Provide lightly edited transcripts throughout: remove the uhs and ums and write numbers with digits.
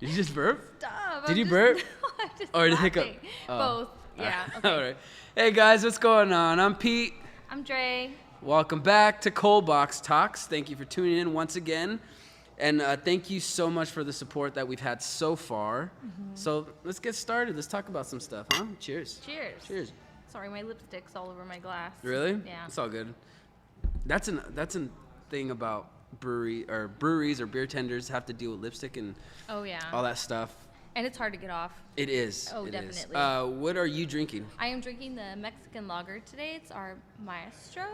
Did you just burp? Stop. Did you burp? No, I'm just Or the laughing. hiccup? Oh. Both. Yeah. Okay. All right. Hey guys, what's going on? I'm Pete. I'm Dre. Welcome back to ColdBox Talks. Thank you for tuning in once again. And thank you so much for the support that we've had so far. Mm-hmm. So let's get started. Let's talk about some stuff, huh? Cheers. Cheers. Cheers. Sorry, my lipstick's all over my glass. Really? Yeah. It's all good. That's a thing about breweries or beer tenders have to deal with lipstick and Oh yeah. all that stuff. And it's hard to get off. It is. Oh, it definitely. Is. What are you drinking? I am drinking the Mexican lager today. It's our Maestro.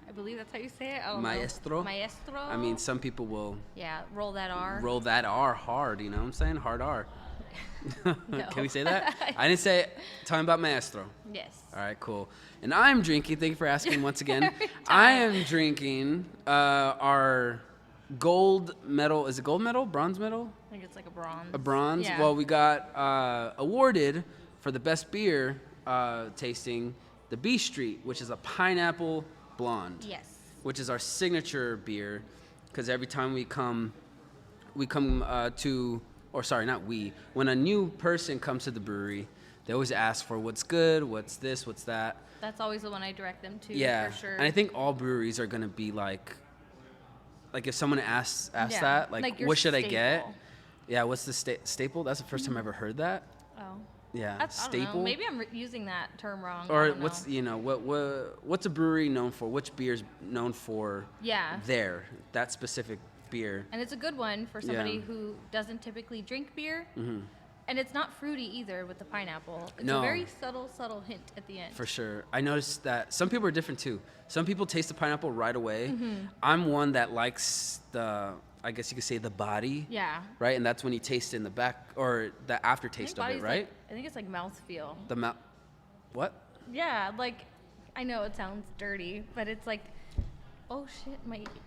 I believe that's how you say it. I don't Maestro? know. Maestro. I mean, some people will Yeah, roll that R. roll that R hard, you know what I'm saying? Hard R. No. Can we say that? I didn't say it. Talking about Maestro. Yes. All right, cool. And I'm drinking, thank you for asking once again. Every time. I am drinking our gold medal. Is it gold medal? Bronze medal? I think it's like a bronze. A bronze? Yeah. Well, we got awarded for the best beer tasting the B Street, which is a pineapple blonde. Yes. Which is our signature beer, because every time we come to, or sorry, not we, when a new person comes to the brewery, they always ask for what's good, what's this, what's that. That's always the one I direct them to. Yeah, For sure. and I think all breweries are gonna be like if someone asks Yeah, that, like your what should I get? staple. Yeah, what's the staple? That's the first time I ever heard that. Oh. Yeah, That's, I don't staple. know. Maybe I'm using that term wrong. I Or don't what's know. what's a brewery known for? Which beer's known for? Yeah. There, that specific beer. And it's a good one for somebody Yeah. who doesn't typically drink beer. Mm-hmm. And it's not fruity either with the pineapple. It's No. a very subtle hint at the end. For sure. I noticed that some people are different too. Some people taste the pineapple right away. Mm-hmm. I'm one that likes I guess you could say the body. Yeah. Right? And that's when you taste it in the back, or the aftertaste of it, body's right? I think it's like mouthfeel. The mouth. What? Yeah, like, I know it sounds dirty, but it's like, oh shit,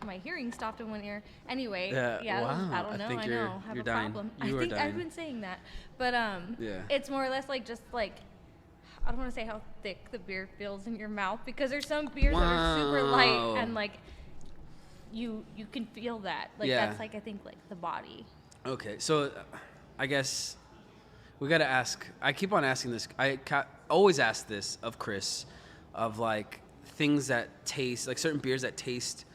my hearing stopped in one ear. Anyway, Yeah, I wow, don't I know, think I you're- know, I have you're a dying. problem. You I are think dying. I've been saying that, but Yeah. it's more or less like just like, I don't want to say how thick the beer feels in your mouth, because there's some beers that are super light Wow. and like you can feel that. Like Yeah. that's like I think like the body. Okay, so I guess we gotta ask. I keep on asking this. Always ask this of Chris, of like things that taste like certain beers that taste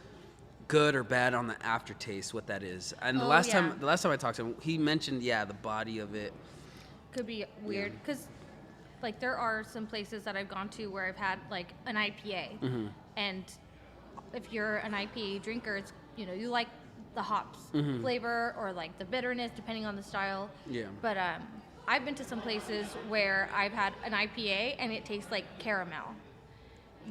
good or bad on the aftertaste. What that is. And the Oh, last yeah. time I talked to him, he mentioned the body of it. Could be weird because like there are some places that I've gone to where I've had like an IPA, Mm-hmm. and if you're an IPA drinker, it's you like the hops Mm-hmm. flavor or like the bitterness depending on the style. Yeah. But I've been to some places where I've had an IPA and it tastes like caramel.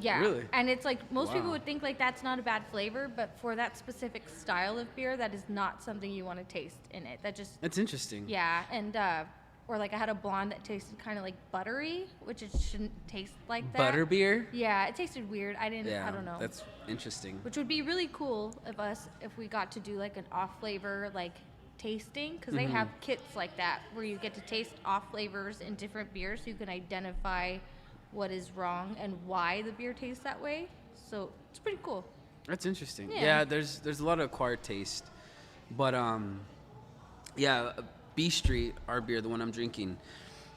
Yeah. Really? And it's like most people Wow. would think like that's not a bad flavor, but for that specific style of beer, that is not something you want to taste in it. That just That's interesting. yeah, and or like I had a blonde that tasted kind of like buttery, which it shouldn't taste like that. Butter beer. Yeah, it tasted weird. I don't know. That's interesting. Which would be really cool if we got to do like an off flavor like tasting, because Mm-hmm. they have kits like that where you get to taste off flavors in different beers, so you can identify what is wrong and why the beer tastes that way. So it's pretty cool. That's interesting. Yeah. Yeah, there's a lot of acquired taste, but yeah, B Street, our beer, the one I'm drinking,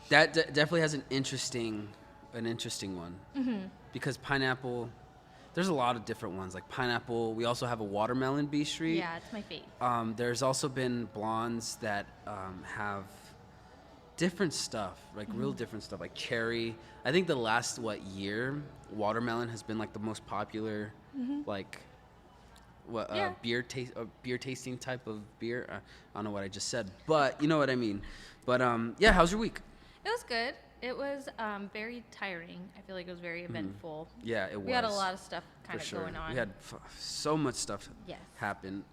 that definitely has an interesting one. Mm-hmm. Because pineapple, there's a lot of different ones like pineapple. We also have a watermelon B Street. Yeah, it's my fave. There's also been blondes that have different stuff, like real different stuff, like cherry. I think the last year, watermelon has been like the most popular, like Yeah. beer tasting type of beer. I don't know what I just said, but you know what I mean. But yeah, how's your week? It was good. It was very tiring. I feel like it was very eventful. Yeah, it was. We had a lot of stuff kind for of sure. going on. We had so much stuff Yes. happen.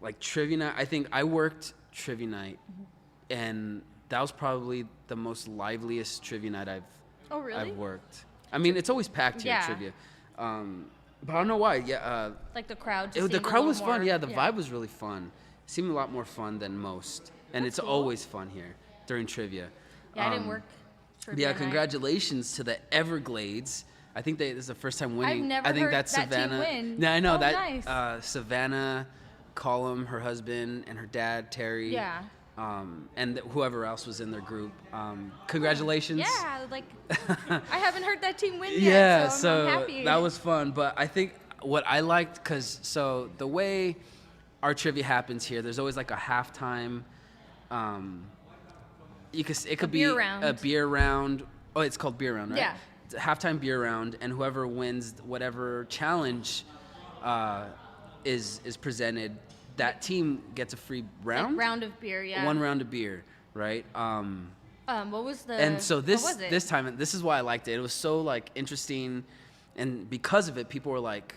Like trivia night. I think I worked trivia night, and that was probably the most liveliest trivia night Oh, really? I've worked. I mean, it's always packed here, Yeah. trivia. But I don't know why. Yeah, Like the crowd just the seemed a crowd little was fun. more- Yeah, the vibe was really fun. It seemed a lot more fun than most, and That's it's cool. always fun here during trivia. Yeah, I didn't work trivia Yeah, night. congratulations to the Everglades. I think this is the first time winning. never I think heard that's that team Savannah. win. No, I know Oh, that nice. Savannah, Colum, her husband, and her dad, Terry. Yeah. And whoever else was in their group. Congratulations. Yeah, like I haven't heard that team win yet, Yeah, so I'm happy. that was fun. But I think what I liked, so the way our trivia happens here, there's always like a halftime. It could be a beer round. Oh, it's called beer round, right? Yeah. It's a halftime beer round, and whoever wins whatever challenge is presented, that team gets a free round. Like round of beer, yeah. One round of beer, right? What was the? And so what was it? this time, this is why I liked it. It was so like interesting, and because of it, people were like,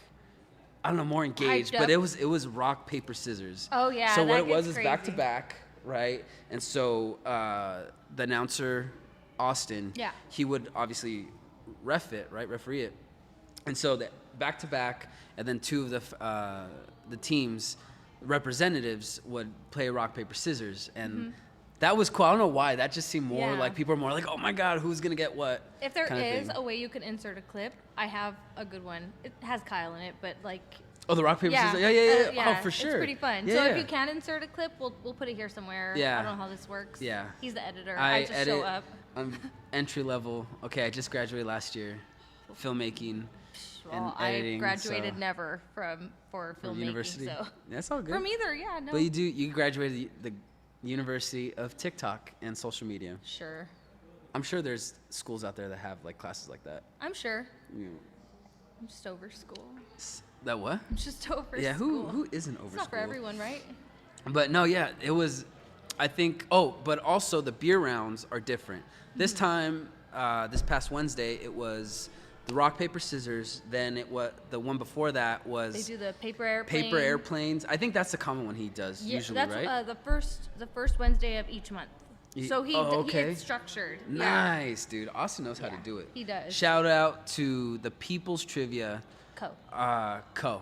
I don't know, more engaged. Hyped But up. it was rock paper scissors. Oh yeah. So that what it was gets is back to crazy. back, right? And so the announcer, Austin, Yeah. he would obviously referee it. And so that back to back, and then two of the teams representatives would play rock paper scissors, and that was cool. I don't know why. That just seemed more Yeah. like people are more like, oh my god, who's gonna get what? If there kind of is thing. a way you can insert a clip, I have a good one. It has Kyle in it, but like. Oh, the rock paper Yeah, scissors. Yeah. Oh, for It's sure. pretty fun. Yeah. So if you can insert a clip, we'll put it here somewhere. Yeah. I don't know how this works. Yeah. He's the editor. I I just edit. show up. I'm entry level. Okay, I just graduated last year, filmmaking. Well, and editing, I graduated so- never for From filmmaking. university. So That's all good. from either, yeah, no. But you graduated the University of TikTok and social media. Sure. I'm sure there's schools out there that have like classes like that. I'm sure. You know, I'm just over school. that what? I'm just over Yeah, school. who isn't over It's not for school? everyone, right? But no, yeah, it was. I think. Oh, but also the beer rounds are different. This time, this past Wednesday, it was the rock paper scissors. Then the one before that was They do the paper airplane. paper airplanes. I think that's the common one he does Yeah, usually, that's right? the first Wednesday of each month. So okay. it's structured. Yeah. Nice, dude. Austin knows how to Yeah, do it. he does. Shout out to the People's Trivia Co.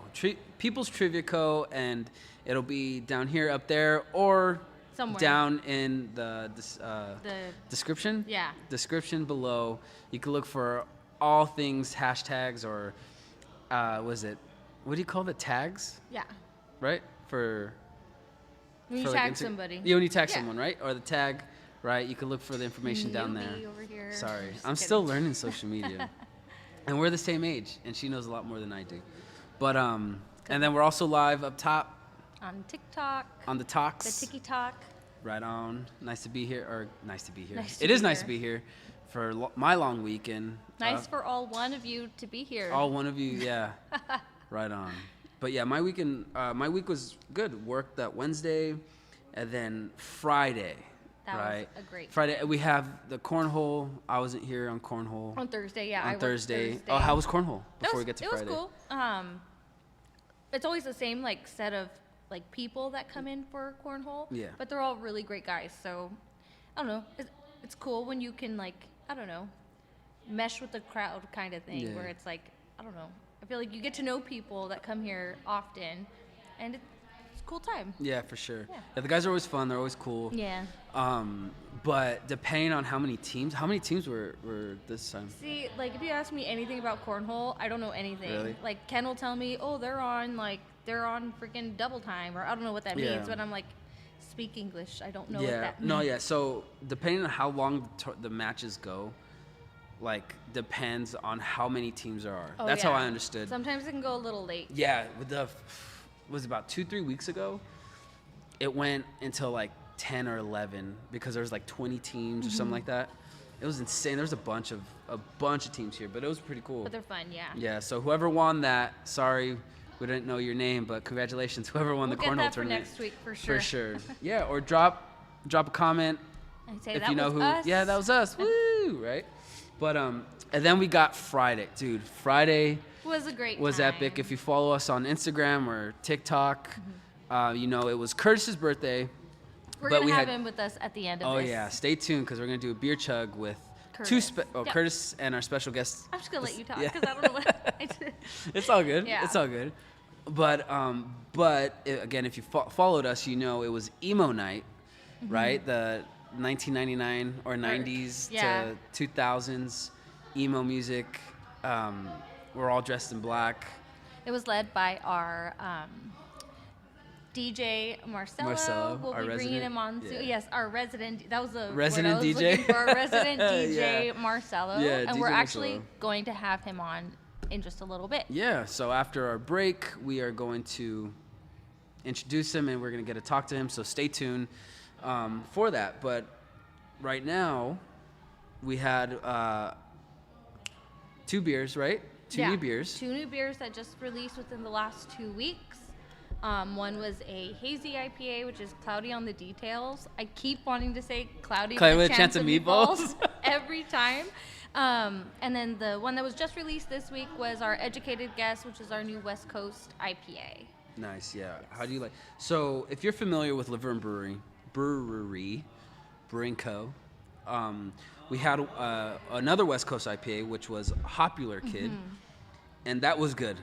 People's Trivia Co. And it'll be down here, up there, or Somewhere. down in the The description. Yeah. Description below. You can look for all things hashtags or what do you call the tags? yeah. Right? For When you for, like, tag somebody. Yeah, when you tag Yeah. someone, right? Or the tag, right? You can look for the information down there. Newbie over here. Sorry, Just I'm kidding. still learning social media, and we're the same age, and she knows a lot more than I do. But and then we're also live up top On TikTok. on the The talks. Tiki Talk. Right on. Nice to be here, or nice to be here. Nice to It be is nice here. to be here for my long weekend. Nice for all one of you to be here. All one of you, yeah. Right on. But yeah, my week was good. Worked that Wednesday, and then Friday. That was right. a great Friday. We have the cornhole. I wasn't here on cornhole. On Thursday, yeah. I on worked Thursday. Thursday. Oh, how was cornhole? That Before was- we get to it Friday. was cool. It's always the same like set of like people that come in for cornhole. Yeah. But they're all really great guys. So I don't know. It's cool when you can like I don't know mesh with the crowd kind of thing Yeah. where it's like I don't know. I feel like you get to know people that come here often, and it's a cool time. Yeah, for sure. Yeah. Yeah, the guys are always fun. They're always cool. Yeah. But depending on how many teams were this time? See, like if you ask me anything about cornhole, I don't know anything. Really? Like Ken will tell me, "Oh, they're on freaking double time," or I don't know what that Yeah. means. But I'm like, speak English. I don't know yeah. what that means. No, yeah. So depending on how long the matches go, like depends on how many teams there are. Oh, That's how yeah. I understood. Sometimes it can go a little late. Yeah, was about 2-3 weeks ago. It went until like 10 or 11 because there was like 20 teams or Mm-hmm. something like that. It was insane. There was a bunch of teams here, but it was pretty cool. But they're fun, yeah. Yeah. So whoever won that, sorry, we didn't know your name, but congratulations, whoever won We'll the get cornhole that for tournament. next week for sure. For sure. Yeah. Or drop a comment I'd say if that you know was who. us. Yeah, that was us. Woo! Right. But and then we got Friday, dude. Friday was a great was time. epic. If you follow us on Instagram or TikTok, you know it was Curtis's birthday. We're but gonna we have had- him with us at the end of Oh this. yeah, stay tuned because we're gonna do a beer chug with Curtis. Yep. Curtis and our special guest. I'm just gonna let you talk Yeah. because I don't know what I did. It's all good. Yeah. It's all good. But again, if you followed us, you know it was emo night, right? The 1999 or 90s yeah. to 2000s emo music. We're all dressed in black. It was led by our DJ Marcelo. Marcelo, We'll our be bringing resident- him on soon. yeah. Yes, our resident. That was the Resident word I was DJ? looking for. Our resident DJ Yeah. Marcelo. Yeah, and DJ we're actually Marcelo. going to have him on in just a little bit. Yeah, so after our break, we are going to introduce him and we're going to get to talk to him. So stay tuned for that. But right now, we had 2 beers, right? Two new beers. 2 new beers that just released within the last 2 weeks. One was a hazy IPA, which is cloudy on the details. I keep wanting to say cloudy with a chance of meatballs every time. And then the one that was just released this week was our Educated Guess, which is our new West Coast IPA. Nice, yeah. How do you like? So if you're familiar with Verne Brewing Co, we had another West Coast IPA, which was Popular Kid, and that was good.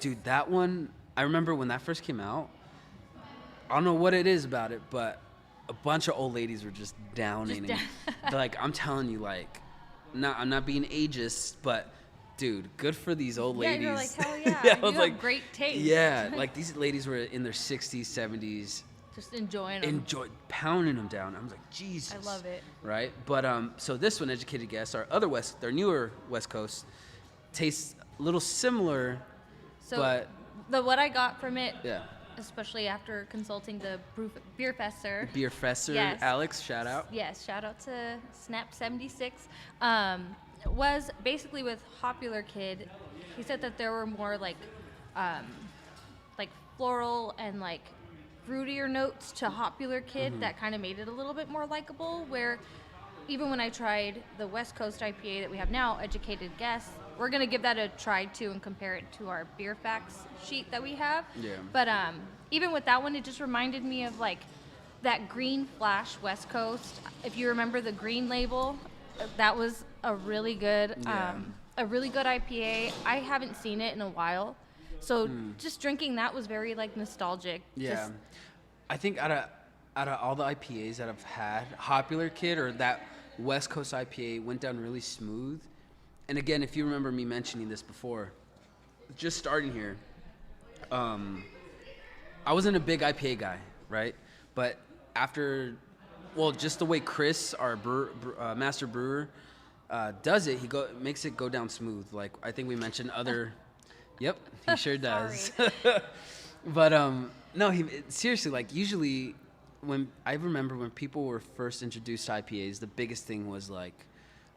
Dude, that one, I remember when that first came out. I don't know what it is about it, but a bunch of old ladies were just downing it. Like, I'm telling you, like, I'm not being ageist, but dude, good for these old ladies. Yeah, you're like, hell yeah. Yeah, I you was have great taste. Yeah, like these ladies were in their 60s, 70s. Just enjoying them. Pounding them down. I was like, Jesus. I love it. Right? But so this one, Educated Guess, our newer West Coast, tastes a little similar, So but what I got from it, yeah. especially after consulting the beer fester. Beer Fester, Yes. Alex, shout out. Yes, shout out to Snap76. Was basically with Popular Kid. He said that there were more like floral and like fruitier notes to Popular Kid that kind of made it a little bit more likable. Where even when I tried the West Coast IPA that we have now, Educated Guess, we're gonna give that a try too and compare it to our beer facts sheet that we have. Yeah. But even with that one, it just reminded me of like that Green Flash West Coast. If you remember the green label, that was a really good IPA. I haven't seen it in a while, so just drinking that was very like nostalgic. Yeah. I think out of all the IPAs that I've had, Popular Kid or that West Coast IPA went down really smooth. And again, if you remember me mentioning this before, just starting here, I wasn't a big IPA guy, right? But after, just the way Chris, our master brewer, does it, makes it go down smooth. Like I think we mentioned other. Yep, he sure does. But no, seriously, like usually I remember when people were first introduced to IPAs, the biggest thing was like,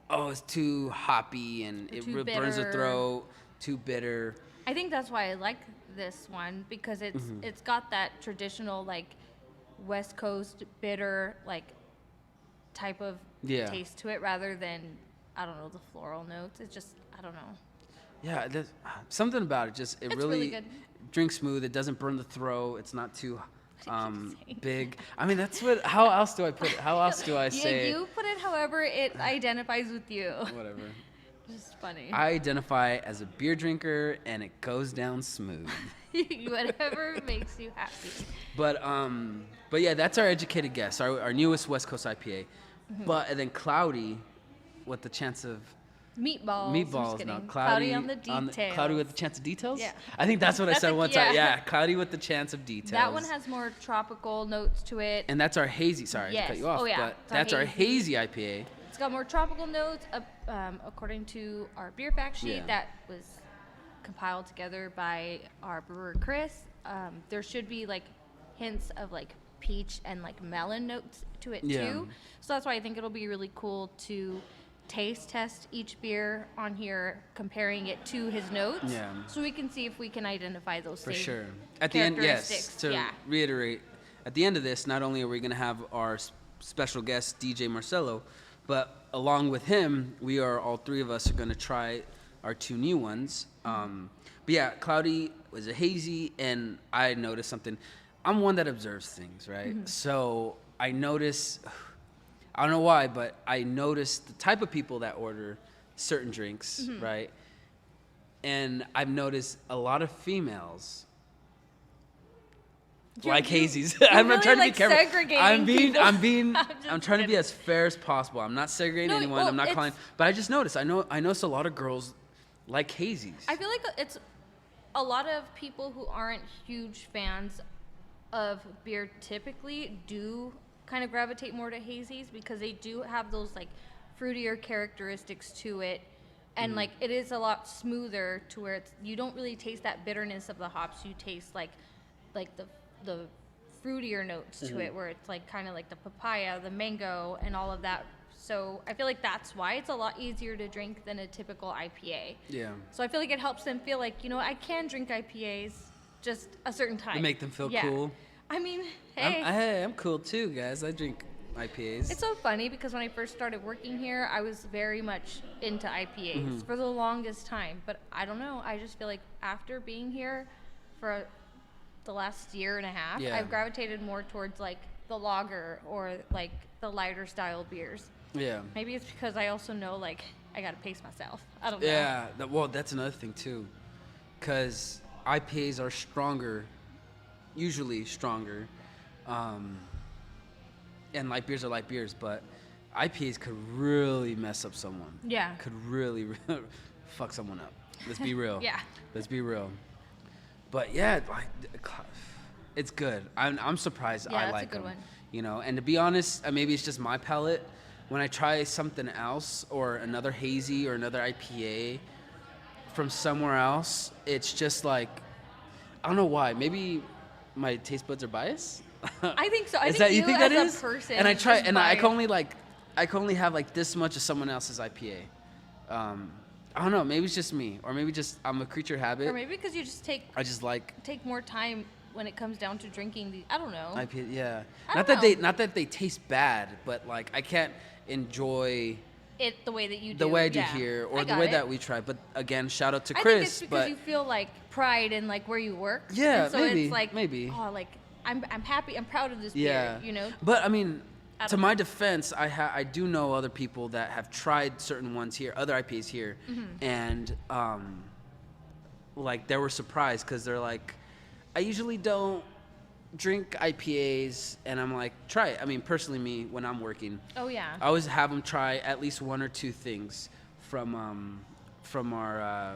oh, it's too hoppy and it burns the throat, too bitter. I think that's why I like this one, because it's got that traditional like West Coast bitter like type of taste to it, rather than, I don't know, the floral notes. It's just, I don't know. Yeah, there's something about it. It's really good. Drinks smooth. It doesn't burn the throat. It's not too big. I mean, that's what. How else do I put it? How else do I say? You put it however it identifies with you. Whatever. Just funny. I identify as a beer drinker, and it goes down smooth. Whatever makes you happy. But yeah, that's our Educated Guess, our newest West Coast IPA. But and then Cloudy, with the chance of Meatballs. Meatballs, no. Cloudy on the details. Cloudy with the chance of details? Yeah. I think that's what I said one time. yeah. Yeah, cloudy with the chance of details. That one has more tropical notes to it. And that's our hazy, sorry Yes. to cut you off, Oh, yeah. but It's our that's our hazy. hazy IPA. It's got more tropical notes, according to our beer fact sheet that was compiled together by our brewer Chris. There should be like hints of like peach and like melon notes to it too. So that's why I think it'll be really cool to taste test each beer on here, comparing it to his notes, so we can see if we can identify those For same sure. At the end, yes, characteristics. to reiterate, at the end of this, not only are we going to have our special guest, DJ Marcelo, but along with him, all three of us are going to try our 2 new ones. But yeah, Cloudy was a hazy, and I noticed something. I'm one that observes things, right? So I notice, I don't know why, but I noticed the type of people that order certain drinks, right? And I've noticed a lot of females like hazies. I'm really trying like to be careful. segregating I'm trying to be as fair as possible. I'm not segregating anyone. I'm not calling. But I just noticed. I noticed a lot of girls like hazies. I feel like it's a lot of people who aren't huge fans of beer typically do kind of gravitate more to hazies because they do have those like fruitier characteristics to it. And like it is a lot smoother to where it's, you don't really taste that bitterness of the hops. You taste like the fruitier notes to it, where it's like kind of like the papaya, the mango, and all of that. So I feel like that's why it's a lot easier to drink than a typical IPA. Yeah. So I feel like it helps them feel like, you know, I can drink IPAs just a certain time. To make them feel cool. I mean, hey. I'm cool too, guys. I drink IPAs. It's so funny because when I first started working here, I was very much into IPAs for the longest time. But I don't know. I just feel like after being here for the last year and a half, I've gravitated more towards like the lager or like the lighter style beers. Yeah. Maybe it's because I also know like I got to pace myself. I don't know. Yeah. Well, that's another thing too. Because IPAs are stronger, usually stronger. And light beers are light beers, but IPAs could really mess up someone. Yeah. Could really fuck someone up. Let's be real. Yeah. Let's be real. But yeah, like it's good. I'm surprised I like them. One. You know, and to be honest, maybe it's just my palate. When I try something else or another hazy or another IPA from somewhere else, it's just like, I don't know why. Maybe my taste buds are biased. I think so. I think that, you think that as is? A person, and I try, and I can only have like this much of someone else's IPA. I don't know. Maybe it's just me, or maybe just I'm a creature of habit. Or maybe because you just take more time when it comes down to drinking these. I don't know. IPA, yeah. Not that they taste bad, but like I can't enjoy it the way that you do. The way I do here, or the way that we try. But again, shout out to Chris. I think it's because you feel like pride in like where you work. Yeah, and so maybe. It's like, maybe. Oh, like I'm happy. I'm proud of this beer. You know. But I mean, to my defense, I do know other people that have tried certain ones here, other IPAs here, and like they were surprised because they're like, I usually don't drink IPAs, and I'm like, try it. I mean, personally, me when I'm working, oh yeah, I always have them try at least one or two things from our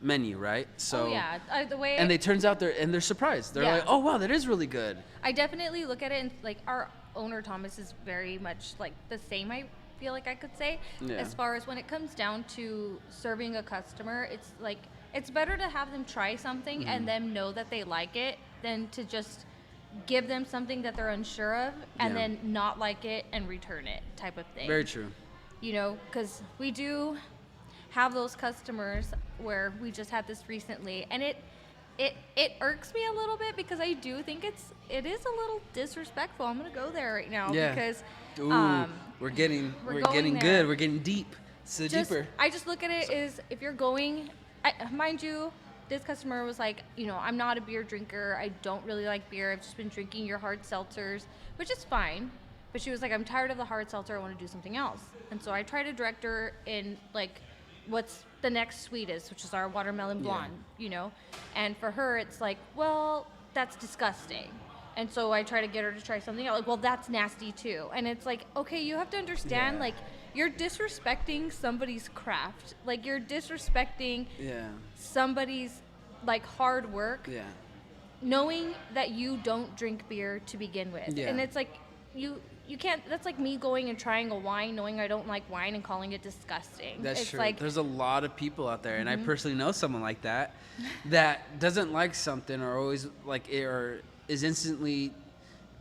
menu, right? So the way and it turns out they're surprised. They're like, oh wow, that is really good. I definitely look at it and like our owner Thomas is very much like the same. I feel like I could say as far as when it comes down to serving a customer, it's like it's better to have them try something and them know that they like it than to just give them something that they're unsure of and then not like it and return it type of thing. Very true. You know, because we do have those customers where we just had this recently, and it irks me a little bit because I do think it is a little disrespectful. I'm gonna go there right now because we're getting there. good. We're getting deep. So deeper. I just look at it as if you're going, mind you, this customer was like, you know, I'm not a beer drinker. I don't really like beer. I've just been drinking your hard seltzers, which is fine. But she was like, I'm tired of the hard seltzer. I want to do something else. And so I try to direct her in like what's the next sweetest, which is our watermelon blonde, you know? And for her, it's like, well, that's disgusting. And so I try to get her to try something else. Like, well, that's nasty too. And it's like, okay, you have to understand, like, you're disrespecting somebody's craft. Like, you're disrespecting somebody's, like, hard work. Yeah. Knowing that you don't drink beer to begin with. Yeah. And it's like, you can't, that's like me going and trying a wine knowing I don't like wine and calling it disgusting. That's true. Like, there's a lot of people out there, and I personally know someone like that that doesn't like something or always like it or is instantly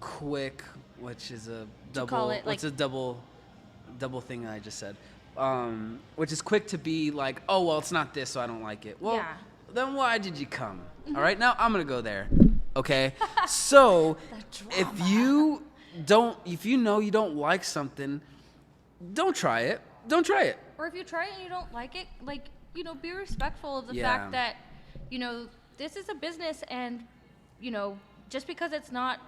quick, which is a double, what's a double thing I just said, which is quick to be like, oh, well, it's not this, so I don't like it. Well, then why did you come? All right, now I'm going to go there, okay? So if you know you don't like something, don't try it. Don't try it. Or if you try it and you don't like it, like, you know, be respectful of the fact that, you know, this is a business and, you know, just because it's not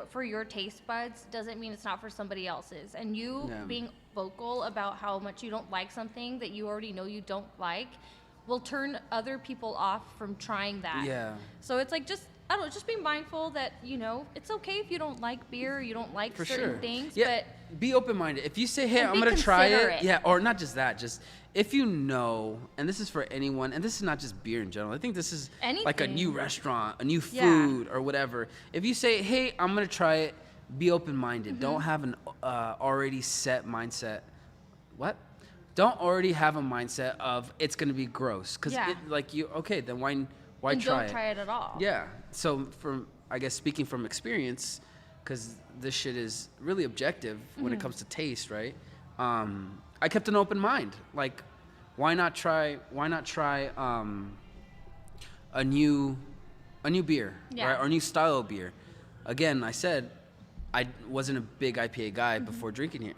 for your taste buds doesn't mean it's not for somebody else's. And you being vocal about how much you don't like something that you already know you don't like will turn other people off from trying that. Yeah. So it's like, just I don't know, just be mindful that, it's okay if you don't like beer, or you don't like For certain sure. things, Yeah, but be open-minded. If you say, hey, And I'm be going to try considerate. it. Yeah, or not just that, just if you know, and this is for anyone, and this is not just beer in general. I think this is like a Anything. new restaurant, a new Yeah. food, or whatever. If you say, hey, I'm going to try it, be open-minded. Mm-hmm. Don't have an already set mindset. What? Don't already have a mindset of it's going to be gross. Because, Yeah. okay, then why and try don't it? try it at all. Yeah. So I guess speaking from experience, because this shit is really objective when it comes to taste, right? I kept an open mind. Like, why not try a new beer, Yeah. right? Or a new style of beer. Again, I said I wasn't a big IPA guy before drinking here.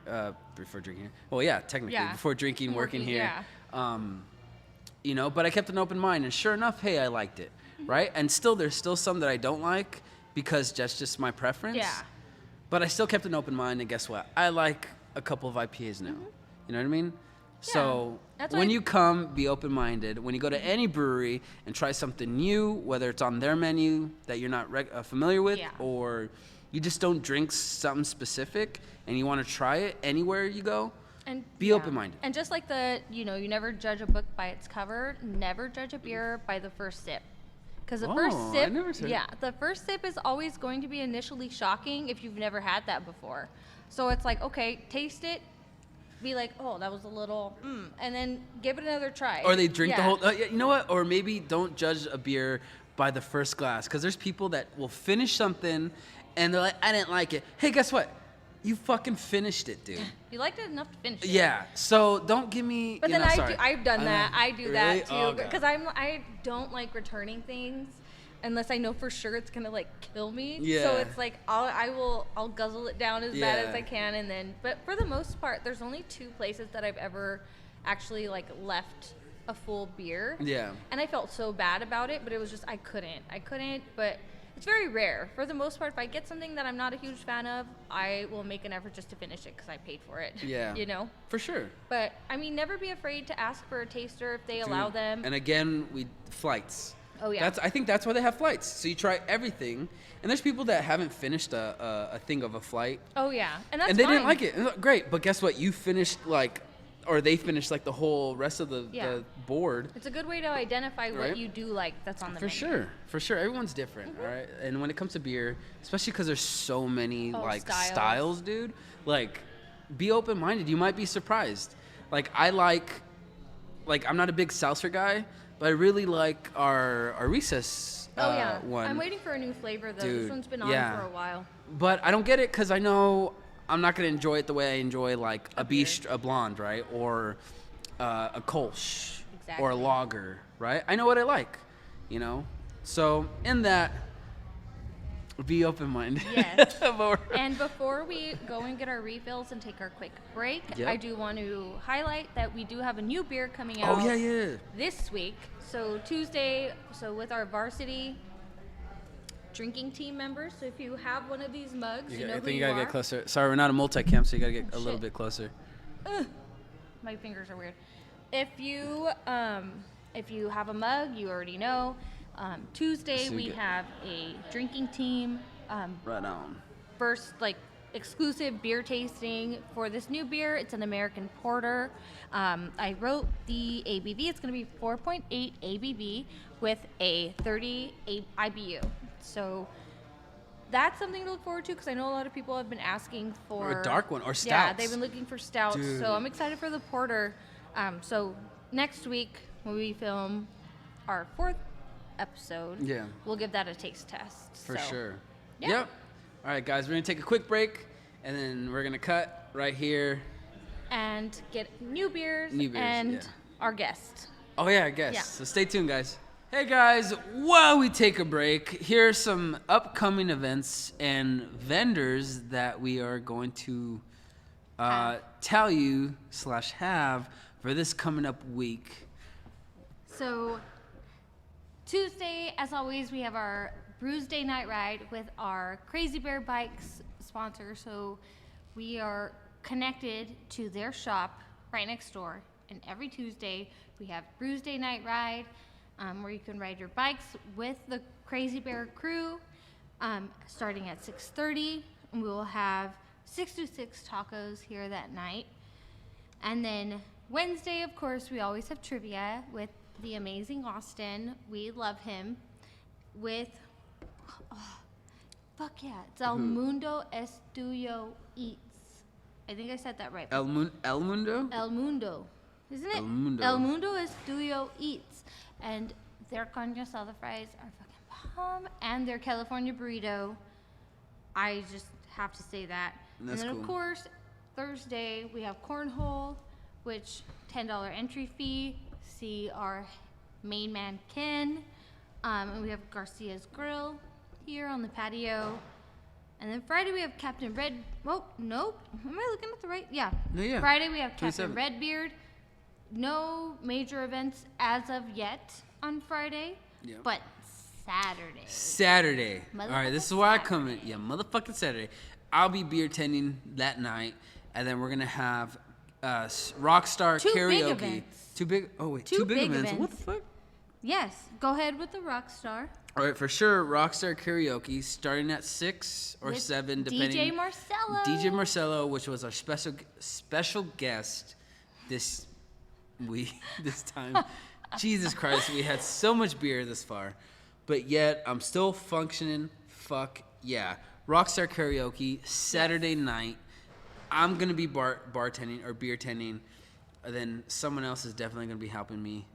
Well, yeah, technically Yeah. before drinking, working here. Yeah. But I kept an open mind, and sure enough, hey, I liked it, right? And there's still some that I don't like because that's just my preference. Yeah. But I still kept an open mind, and guess what? I like a couple of IPAs now. You know what I mean? So That's when why- you come, be open-minded. When you go to any brewery and try something new, whether it's on their menu that you're not familiar with, Yeah. or you just don't drink something specific and you want to try it anywhere you go, And be open-minded. And just like you never judge a book by its cover, never judge a beer by the first sip. Because the first Oh, I sip, never said- the first sip is always going to be initially shocking if you've never had that before. So it's like, okay, taste it, be like, oh, that was a little, and then give it another try. Or they drink the Yeah. whole. You know what? Or maybe don't judge a beer by the first glass, because there's people that will finish something and they're like, I didn't like it. Hey, guess what? You fucking finished it, dude. You liked it enough to finish it. Yeah. So don't give me. But then I've done that. I do Really? that Oh, too God. because I don't like returning things unless I know for sure it's gonna like kill me. So Yeah. it's like I'll guzzle it down as bad as Yeah. I can, and then. But for the most part, there's only 2 places that I've ever actually like left a full beer. Yeah. And I felt so bad about it, but it was just I couldn't. But it's very rare. For the most part, if I get something that I'm not a huge fan of, I will make an effort just to finish it because I paid for it. Yeah. For sure. But I mean, never be afraid to ask for a taster if they allow Dude, them. And again, flights. Oh, yeah. I think that's why they have flights. So you try everything, and there's people that haven't finished a thing of a flight, Oh yeah, and that's and they fine. didn't like it. And look, great, but guess what? You finished or they finished like the whole rest of the board. It's a good way to identify what Right? you do like that's on the menu. For sure. Everyone's different, all right? And when it comes to beer, especially because there's so many styles, dude. Like, be open-minded. You might be surprised. Like, I'm not a big seltzer guy, but I really like our recess one. I'm waiting for a new flavor though. Dude, This one's been on yeah. for a while. But I don't get it because I know I'm not gonna enjoy it the way I enjoy like a beer. a blonde, right? Or a Kolsch Exactly. or a lager, right? I know what I like, So in that, be open-minded. Yes. But And before we go and get our refills and take our quick break, Yep. I do want to highlight that we do have a new beer coming out oh yeah. this week. So Tuesday, with our varsity drinking team members. So if you have one of these mugs, you know who you are. get closer. Sorry, we're not a multi-camp, so you gotta get a little shit. bit closer. My fingers are weird. If you have a mug, you already know. Tuesday So we good. have a drinking team. Right on. First exclusive beer tasting for this new beer. It's an American porter. I wrote the ABV. It's going to be 4.8 ABV with a 30 IBU. So that's something to look forward to because I know a lot of people have been asking for Or a dark one, or Yeah, stouts. they've been looking for stouts. Dude. So I'm excited for the porter. So next week when we film our 4th episode, Yeah. we'll give that a taste test. For So, sure. yeah. Yep. All right, guys, we're gonna take a quick break, and then we're gonna cut right here. And get new beers, New beers, and yeah. our guest. Oh yeah, I guess. Yeah. So stay tuned, guys. Hey guys, while we take a break, here are some upcoming events and vendors that we are going to tell you / have for this coming up week. So Tuesday, as always, we have our Brews Day night ride with our Crazy Bear Bikes sponsor. So we are connected to their shop right next door. And every Tuesday, we have Brews Day night ride. where you can ride your bikes with the Crazy Bear crew, starting at 6:30. And we will have 6 to 6 tacos here that night. And then Wednesday, of course, we always have trivia with the amazing Austin. We love him. With, fuck yeah, it's El Mundo Estudio Eats. I think I said that right. El Mundo? El Mundo. Isn't it? El Mundo. El Mundo Estudio Eats. And their carne asada fries are fucking bomb. And their California burrito. I just have to say that. That's and then, cool. Of course, Thursday, we have cornhole, which $10 entry fee. See our main man, Ken. And we have Garcia's Grill here on the patio. And then Friday, we have Captain Red. Oh, nope. Am I looking at the right? Yeah. No, yeah. Friday, we have 27th. Captain Redbeard. No major events as of yet on Friday. Yeah. But Saturday. All right, this is where I come in. Yeah, motherfucking Saturday. I'll be beer tending that night. And then we're going to have Rockstar Two big Karaoke. events. Two big events. What the fuck? Yes. Go ahead with the Rockstar. All right, for sure, Rockstar Karaoke starting at 6 or With 7, depending. DJ Marcelo. DJ Marcelo, which was our special guest this time. Jesus Christ, we had so much beer this far, but yet I'm still functioning. Fuck yeah. Rockstar Karaoke, Saturday night. I'm going to be bartending or beer tending. And then someone else is definitely going to be helping me.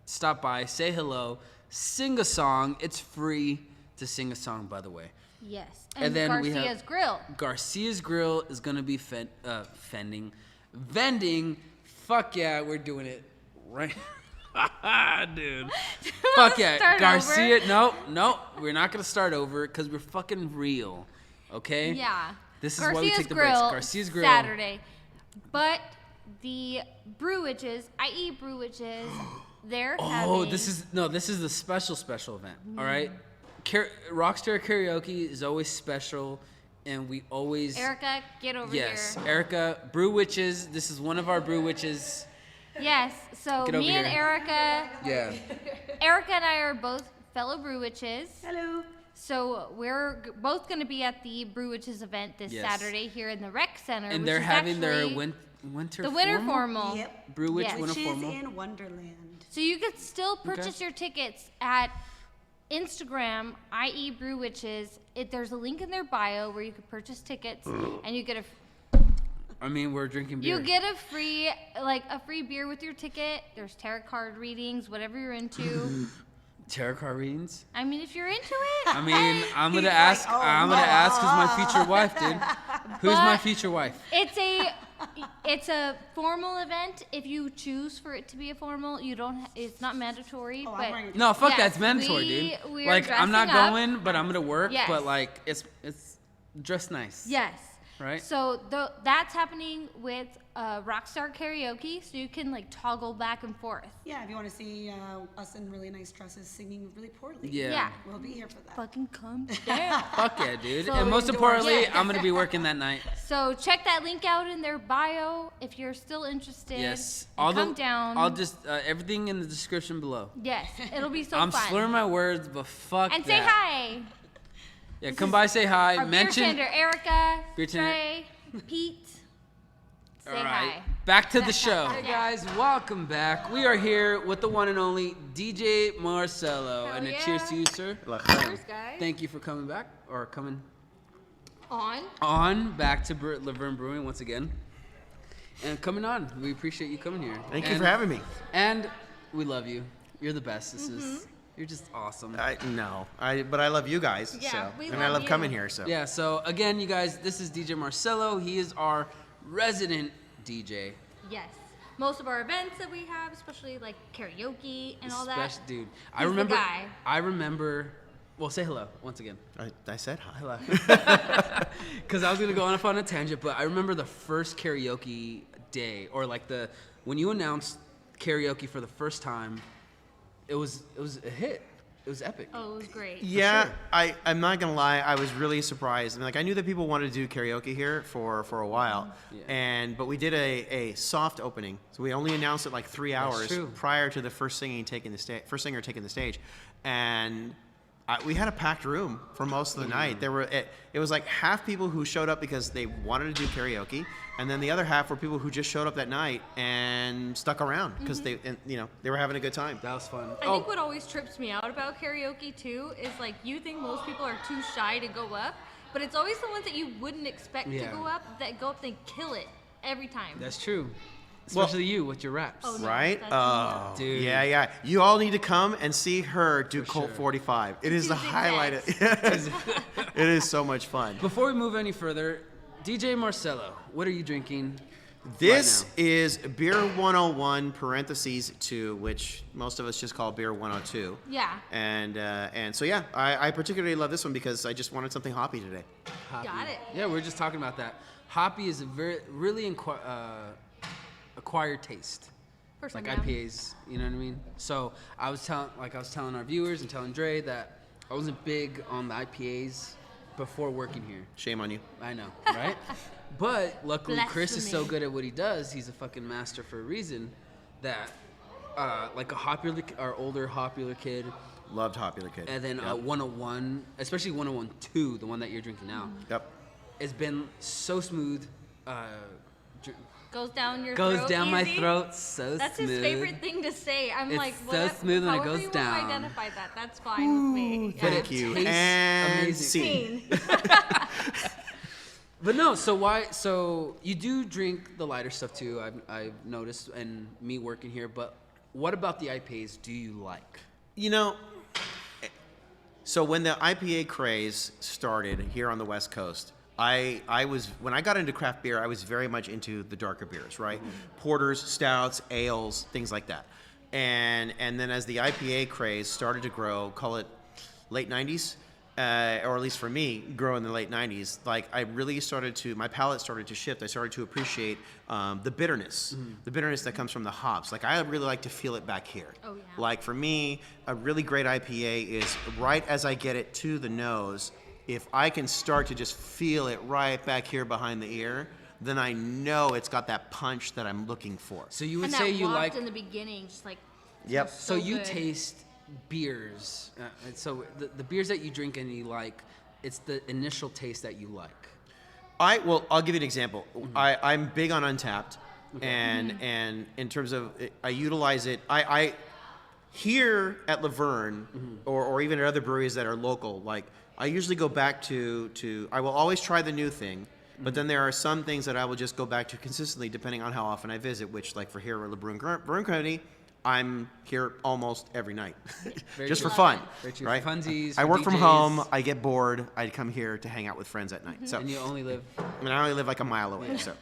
Stop by, say hello, sing a song. It's free to sing a song, by the way. Yes. And then Garcia's we have Grill. Garcia's Grill is going to be vending. Fuck yeah, we're doing it right. Dude. Fuck yeah. Garcia. Over? No. We're not going to start over because we're fucking real. Okay? Yeah. This is why we take the breaks. Garcia's Grill. Saturday. But the Brew Witches, i.e. Brew Witches, they're having... this is the special event. All right? Rockstar Karaoke is always special, and we always... Erica, get over here. Yes, Erica, Brew Witches. This is one of our Brew Witches. Yes, so me and Erica... Yeah. Erica and I are both fellow Brew Witches. Hello. So we're both going to be at the Brew Witches event this Saturday here in the Rec Center. And which they're is having their actually winter the winter formal. Yep. Brew Witch Yes. winter Which is formal. in Wonderland. So you could still purchase your tickets at Instagram, i.e. Brew Witches. There's a link in their bio where you could purchase tickets, and you get I mean, we're drinking beer. you get a free beer with your ticket. There's tarot card readings, whatever you're into. Tarot card readings? I mean, if you're into it. I mean, I'm gonna He's ask. like, oh, I'm gonna ask who's my future wife, dude. Who's my But- future wife? It's a formal event. If you choose for it to be a formal, you don't. It's not mandatory. Oh, I'm but wearing- No, fuck yes, that's mandatory, dude. we are Like, I'm not dressing up. going, but I'm gonna work. Yes. But like, it's dress nice. Yes. Right. So that's happening with Rockstar Karaoke, so you can like toggle back and forth. Yeah, if you want to see us in really nice dresses singing really poorly. Yeah. We'll be here for that. Fucking come down. Fuck yeah, dude. So and most indoors. importantly, Yeah. I'm gonna be working that night. So check that link out in their bio if you're still interested. Yes. And come down. I'll just everything in the description below. Yes, it'll be so I'm fun. slurring my words, but fuck and that. say hi. Yeah, come by, say hi. Our Mention. beer tender, Erica, Beer tender. Trey, Pete. Say All right, hi. back to the show. Hey guys, welcome back. We are here with the one and only DJ Marcelo. Hell And a yeah. cheers to you, sir. Cheers, guys. Thank you for coming back, or coming On. back to Verne Brewing once again. And coming on. We appreciate you coming here. Thank you for having me. And we love you. You're the best. You're just awesome. But I love you guys. Yeah, so. we And love I love you. coming here. So Yeah, so again, you guys, this is DJ Marcelo. He is our resident DJ. Yes. Most of our events that we have, especially like karaoke and all that. Dude, He's the guy. I remember. Well, say hello once again. I said hi. Hello. Because I was gonna go on a tangent, but I remember the first karaoke day, or like when you announced karaoke for the first time. It was a hit. It was epic. Oh, it was great. Yeah, sure. I'm not gonna lie. I was really surprised. I mean, like I knew that people wanted to do karaoke here for a while, Yeah. but we did a soft opening, so we only announced it like 3 hours true. prior to the first singer taking the stage, and we had a packed room for most of the night. It was like half people who showed up because they wanted to do karaoke, and then the other half were people who just showed up that night and stuck around because they were having a good time. That was fun. I think what always trips me out about karaoke too is like you think most people are too shy to go up, but it's always the ones that you wouldn't expect to go up that go up and kill it every time. That's true. Especially you with your raps. Oh, no. Right? That's Oh, Dude. yeah. You all need to come and see her do Colt sure. 45. It is the Tuesday highlight. nights. It is so much fun. Before we move any further, DJ Marcelo, what are you drinking? This right now? is Beer 101 parentheses 2, which most of us just call Beer 102. Yeah. And so yeah, I particularly love this one because I just wanted something hoppy today. Hoppy. Got it. Yeah, we were just talking about that. Hoppy is a really acquired taste. For some, Like IPAs, you know what I mean? So I was telling our viewers and telling Dre that I wasn't big on the IPAs before working here. Shame on you. I know, right? But luckily Chris is so Blasphemy. good at what he does. He's a fucking master for a reason. That like our older popular kid, Loved Hoppy the Kid. and then 101, especially 101 2, the one that you're drinking now, Yep. it's been so smooth. Goes down your Goes throat down my easy. throat so That's smooth. his favorite thing to say. I'm It's like, so what, smooth when it however goes you want down. to identify that, that's fine with me. But Yeah. it Thank you. tastes And amazing. scene. But no, so why? So you do drink the lighter stuff too. I've noticed, and me working here. But what about the IPAs? Do you like? You know, so when the IPA craze started here on the West Coast, I was when I got into craft beer, I was very much into the darker beers, right? Porters, stouts, ales, things like that. And then as the IPA craze started to grow, call it late 90s, or at least for me, grow in the late 90s, like I really my palate started to shift. I started to appreciate the bitterness that comes from the hops. Like I really like to feel it back here. Oh, yeah. Like for me, a really great IPA is right as I get it to the nose, if I can start to just feel it right back here behind the ear, then I know it's got that punch that I'm looking for. So you would And say that you waft like. in the beginning, just like Yep. smells So you good. taste beers. So the beers that you drink and you like, it's the initial taste that you like. I'll give you an example. I'm big on Untapped, and in terms of I utilize it. I here at Laverne or even at other breweries that are local, like I usually go back to I will always try the new thing, but then there are some things that I will just go back to consistently depending on how often I visit. Which like for here at La Brewing Company, I'm here almost every night, Very just true. for fun, Very true. right? For funsies, I for work from DJs. home. I get bored. I come here to hang out with friends at night. So And you only live. I mean, I only live like a mile away, so.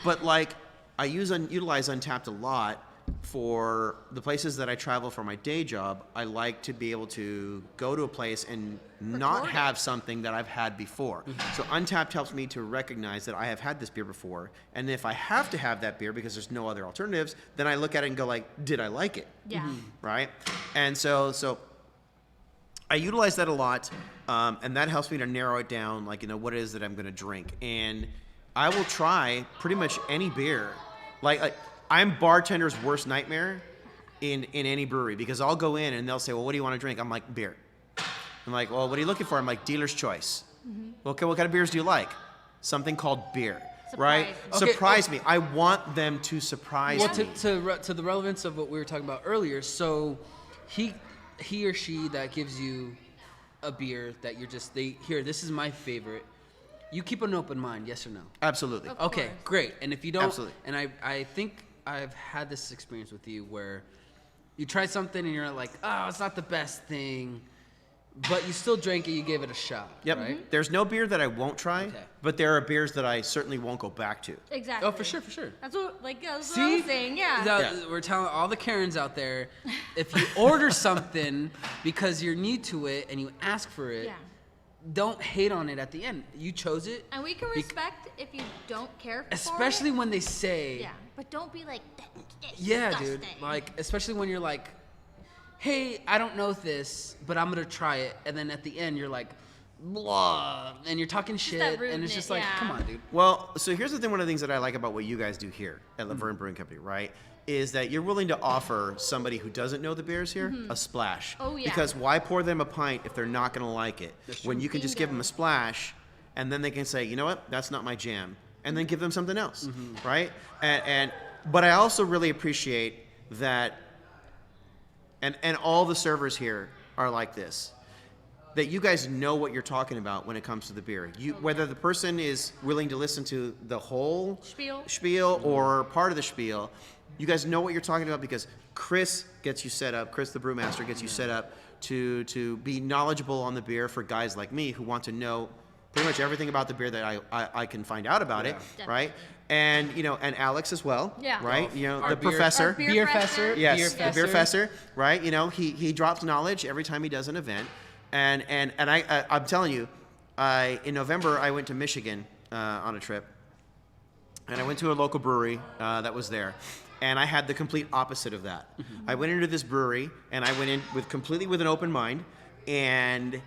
But like, I utilize Untapped a lot for the places that I travel for my day job. I like to be able to go to a place and not Record it. have something that I've had before. So Untapped helps me to recognize that I have had this beer before, and if I have to have that beer because there's no other alternatives, then I look at it and go like, did I like it? Yeah. Right? And so I utilize that a lot, and that helps me to narrow it down, like, what it is that I'm going to drink. And I will try pretty much any beer. Like I'm bartender's worst nightmare in any brewery because I'll go in and they'll say, well, what do you want to drink? I'm like, beer. I'm like, well, what are you looking for? I'm like, dealer's choice. Okay, what kind of beers do you like? Something called beer. Right? Surprise. Okay, Surprise me. I want them to surprise Well, me. to the relevance of what we were talking about earlier, so he or she that gives you a beer that you're just this is my favorite. You keep an open mind, yes or no? Absolutely. Of Okay, course. great. And if you don't, Absolutely. and I think I've had this experience with you where you try something and you're like, oh, it's not the best thing, but you still drank it, you gave it a shot. Yep. Right? There's no beer that I won't try, Okay. but there are beers that I certainly won't go back to. Exactly. Oh, for sure. That's what what I See? was saying. Yeah. That- We're telling all the Karens out there, if you order something because you're new to it and you ask for it, Yeah. don't hate on it at the end. You chose it. And we can respect if you don't care for Especially it. when they say, Yeah. But don't be like, that's yeah, disgusting. dude. Like, especially when you're like, hey, I don't know this, but I'm gonna try it, and then at the end you're like, blah, and you're talking shit, that and rudeness, it's just like, yeah. come on, dude. Well, so here's the thing. One of the things that I like about what you guys do here at Verne Brewing Company, right, is that you're willing to offer somebody who doesn't know the beers here a splash. Oh, yeah. Because why pour them a pint if they're not going to like it? When you can just give them a splash, and then they can say, you know what, that's not my jam, and then give them something else, right? But I also really appreciate that, and all the servers here are like this, that you guys know what you're talking about when it comes to the beer. Whether the person is willing to listen to the whole spiel or part of the spiel, you guys know what you're talking about because Chris gets you set up, Chris the brewmaster gets you set up to be knowledgeable on the beer for guys like me who want to know pretty much everything about the beer that I can find out about it, right? And and Alex as well, right? The professor, beer fesser. yes, the beer fesser, right? He drops knowledge every time he does an event, and I'm telling you, in November I went to Michigan on a trip, and I went to a local brewery that was there. And I had the complete opposite of that. I went into this brewery, and I went in completely with an open mind, and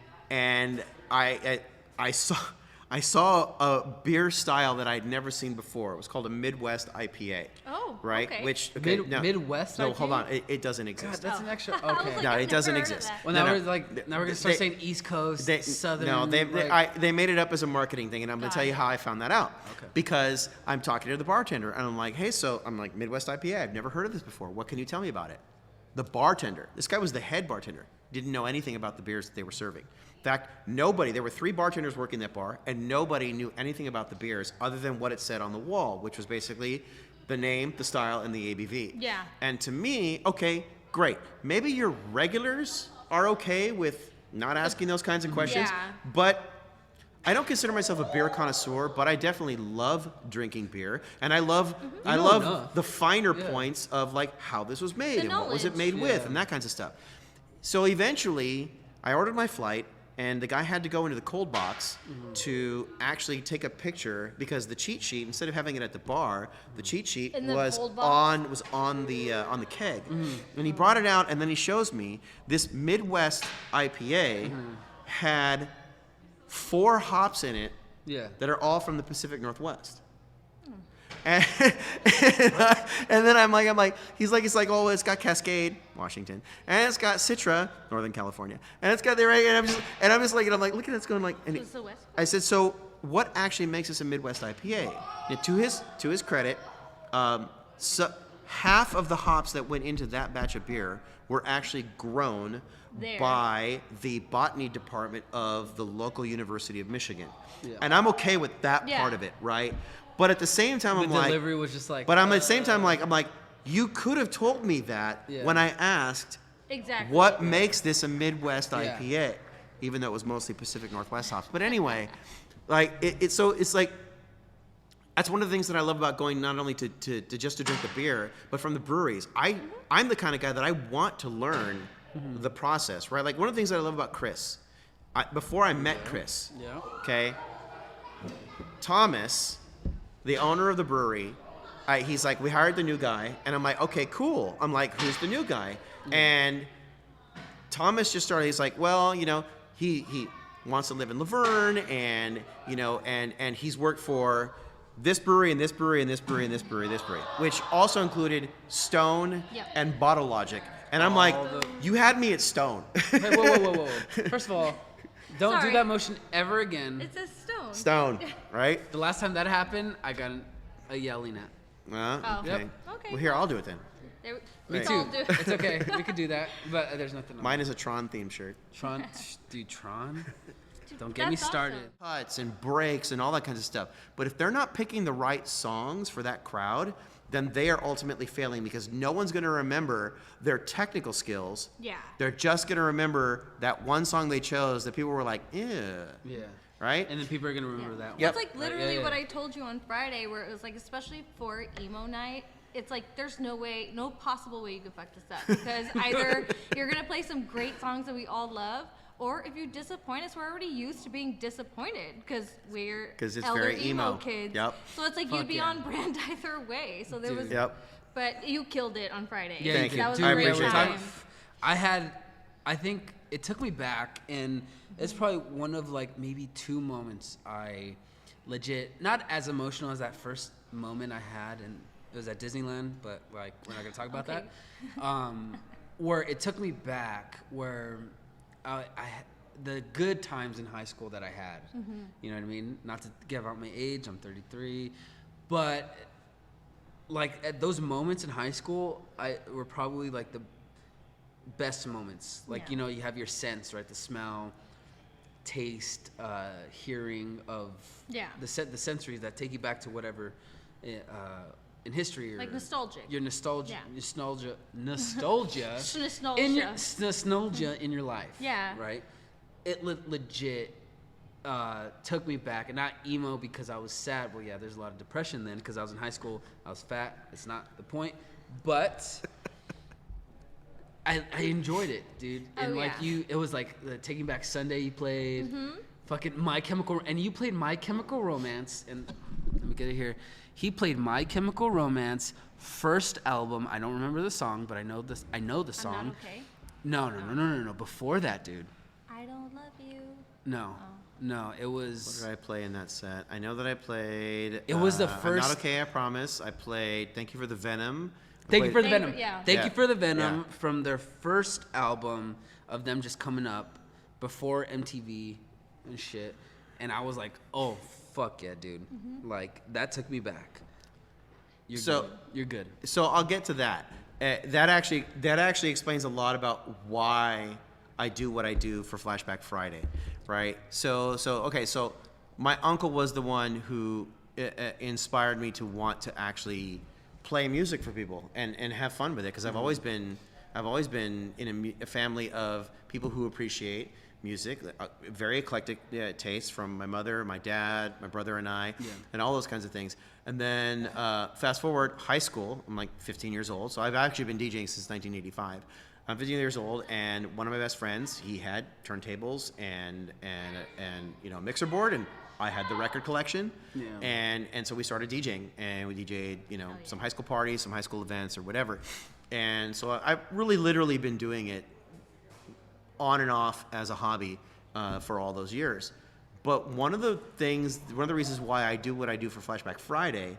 I saw a beer style that I'd never seen before. It was called a Midwest IPA. Oh, right? okay. Which Midwest No, IPA? hold on. It doesn't exist. God, that's an extra. I was Okay. like, No, I've it doesn't never heard of exist. that. Well, No, now no. we're gonna start saying East Coast, Southern. No, like- they made it up as a marketing thing, and I'm going to tell you how I found that out. Okay. Because I'm talking to the bartender, and I'm like, hey, I'm like, Midwest IPA, I've never heard of this before. What can you tell me about it? The bartender, this guy was the head bartender, didn't know anything about the beers that they were serving. In fact, there were 3 bartenders working that bar, and nobody knew anything about the beers other than what it said on the wall, which was basically the name, the style, and the ABV. Yeah. And to me, okay, great. Maybe your regulars are okay with not asking those kinds of questions, Yeah. but I don't consider myself a beer connoisseur, but I definitely love drinking beer, and I love enough. the finer points of like how this was made and what was it made with and that kinds of stuff. So eventually, I ordered my flight, and the guy had to go into the ColdBox to actually take a picture because the cheat sheet, instead of having it at the bar, the cheat sheet In the was cold box? on the keg, and he brought it out, and then he shows me this Midwest IPA had 4 hops in it Yeah. that are all from the Pacific Northwest. And then I'm like, he's like, oh, it's got Cascade, Washington, and it's got Citra, Northern California, and it's got the right, and I'm just like, look at it's going like, and It's the West Coast? I said, so what actually makes this a Midwest IPA? Now, to his credit, so half of the hops that went into that batch of beer were actually grown There. by the botany department of the local University of Michigan, Yeah. and I'm okay with that Yeah. part of it, right? But at the same time, The I'm like, delivery was just like. but I'm at the same time I'm like, you could have told me that Yeah. when I asked Exactly. what makes this a Midwest Yeah. IPA, even though it was mostly Pacific Northwest hops. But anyway, like it's like that's one of the things that I love about going not only to just to drink the beer, but from the breweries. I'm the kind of guy that I want to learn the process, right? Like one of the things that I love about Chris, before I met Chris, Yeah. okay, Thomas, the owner of the brewery, he's like, we hired the new guy, and I'm like, okay, cool. I'm like, who's the new guy? And Thomas just started. He's like, well, he wants to live in Laverne, and and he's worked for this brewery and this brewery and this brewery and this brewery, this brewery, which also included Stone Yep. and Bottle Logic. And I'm like, you had me at Stone. Hey, whoa. First of all, don't do Sorry. that motion ever again. It's a stone. Stone, right? The last time that happened, I got a yelling at. Oh. Okay. Yep. Okay, Well, here, well. I'll do it then. There, Me let's too. all do it. It's okay. We could do that, but there's nothing. Mine is a Tron themed shirt. Tron, dude, Tron. Don't get me That's started. awesome. Cuts and breaks and all that kinds of stuff. But if they're not picking the right songs for that crowd, then they are ultimately failing because no one's going to remember their technical skills. Yeah. They're just going to remember that one song they chose that people were like, ew. Yeah. Right? And then people are gonna remember that one. Yep. It's like literally yeah. what I told you on Friday, where it was like, especially for emo night, it's like there's no possible way you could fuck this up because either you're gonna play some great songs that we all love, or if you disappoint us, we're already used to being disappointed because we're 'Cause it's elder very emo. kids. Yep. So it's like Fuck you'd be yeah. on brand either way. So there was, Dude. Yep. but you killed it on Friday. Yeah, Thank you you. That was did. a I great appreciate time. that. I think it took me back, and it's probably one of like maybe 2 moments I legit, not as emotional as that first moment I had, and it was at Disneyland, but like we're not gonna talk about Okay. that. Where it took me back, where the good times in high school that I had. You know what I mean? Not to give out my age, I'm 33, but like at those moments in high school, were probably like the best moments. Like, Yeah. you know, you have your sense, right? The smell, taste, hearing of Yeah. the sensories that take you back to whatever in history, or Like nostalgic. your nostalgia, Yeah. nostalgia Nostalgia. in your nostalgia in your life. Yeah. Right. It legit took me back, and not emo because I was sad. Well, yeah, there's a lot of depression then because I was in high school. I was fat. It's not the point, but I enjoyed it, dude. And Oh, like yeah. it was like the Taking Back Sunday you played, fucking My Chemical, and you played My Chemical Romance. And let me get it here. He played My Chemical Romance first album. I don't remember the song, but I know this. I know the I'm song. not okay. No. Before that, dude. I don't love you. No. Oh. No, it was. What did I play in that set? I know that I played. It was the I'm first- Not Okay, I Promise. I played Thank You for the Venom. I Thank You played- for the Thank- Venom. yeah. Thank Yeah. You for the Venom Yeah. from their first album of them just coming up before MTV and shit. And I was like, oh, fuck yeah, dude. Like, that took me back. You're So- good. You're good. So I'll get to that. That actually explains a lot about why I do what I do for Flashback Friday, right? So my uncle was the one who inspired me to want to actually play music for people and have fun with it, because I've always been in a family of people who appreciate music, very eclectic taste from my mother, my dad, my brother, and I, and all those kinds of things. And then fast forward, high school, I'm like 15 years old, so I've actually been DJing since 1985. I'm 15 years old, and one of my best friends, he had turntables and you know, a mixer board, and I had the record collection. Yeah. And so we started DJing, and we DJ'd, you know, some high school parties, some high school events, or whatever. And so I've really literally been doing it on and off as a hobby for all those years. But one of the reasons why I do what I do for Flashback Friday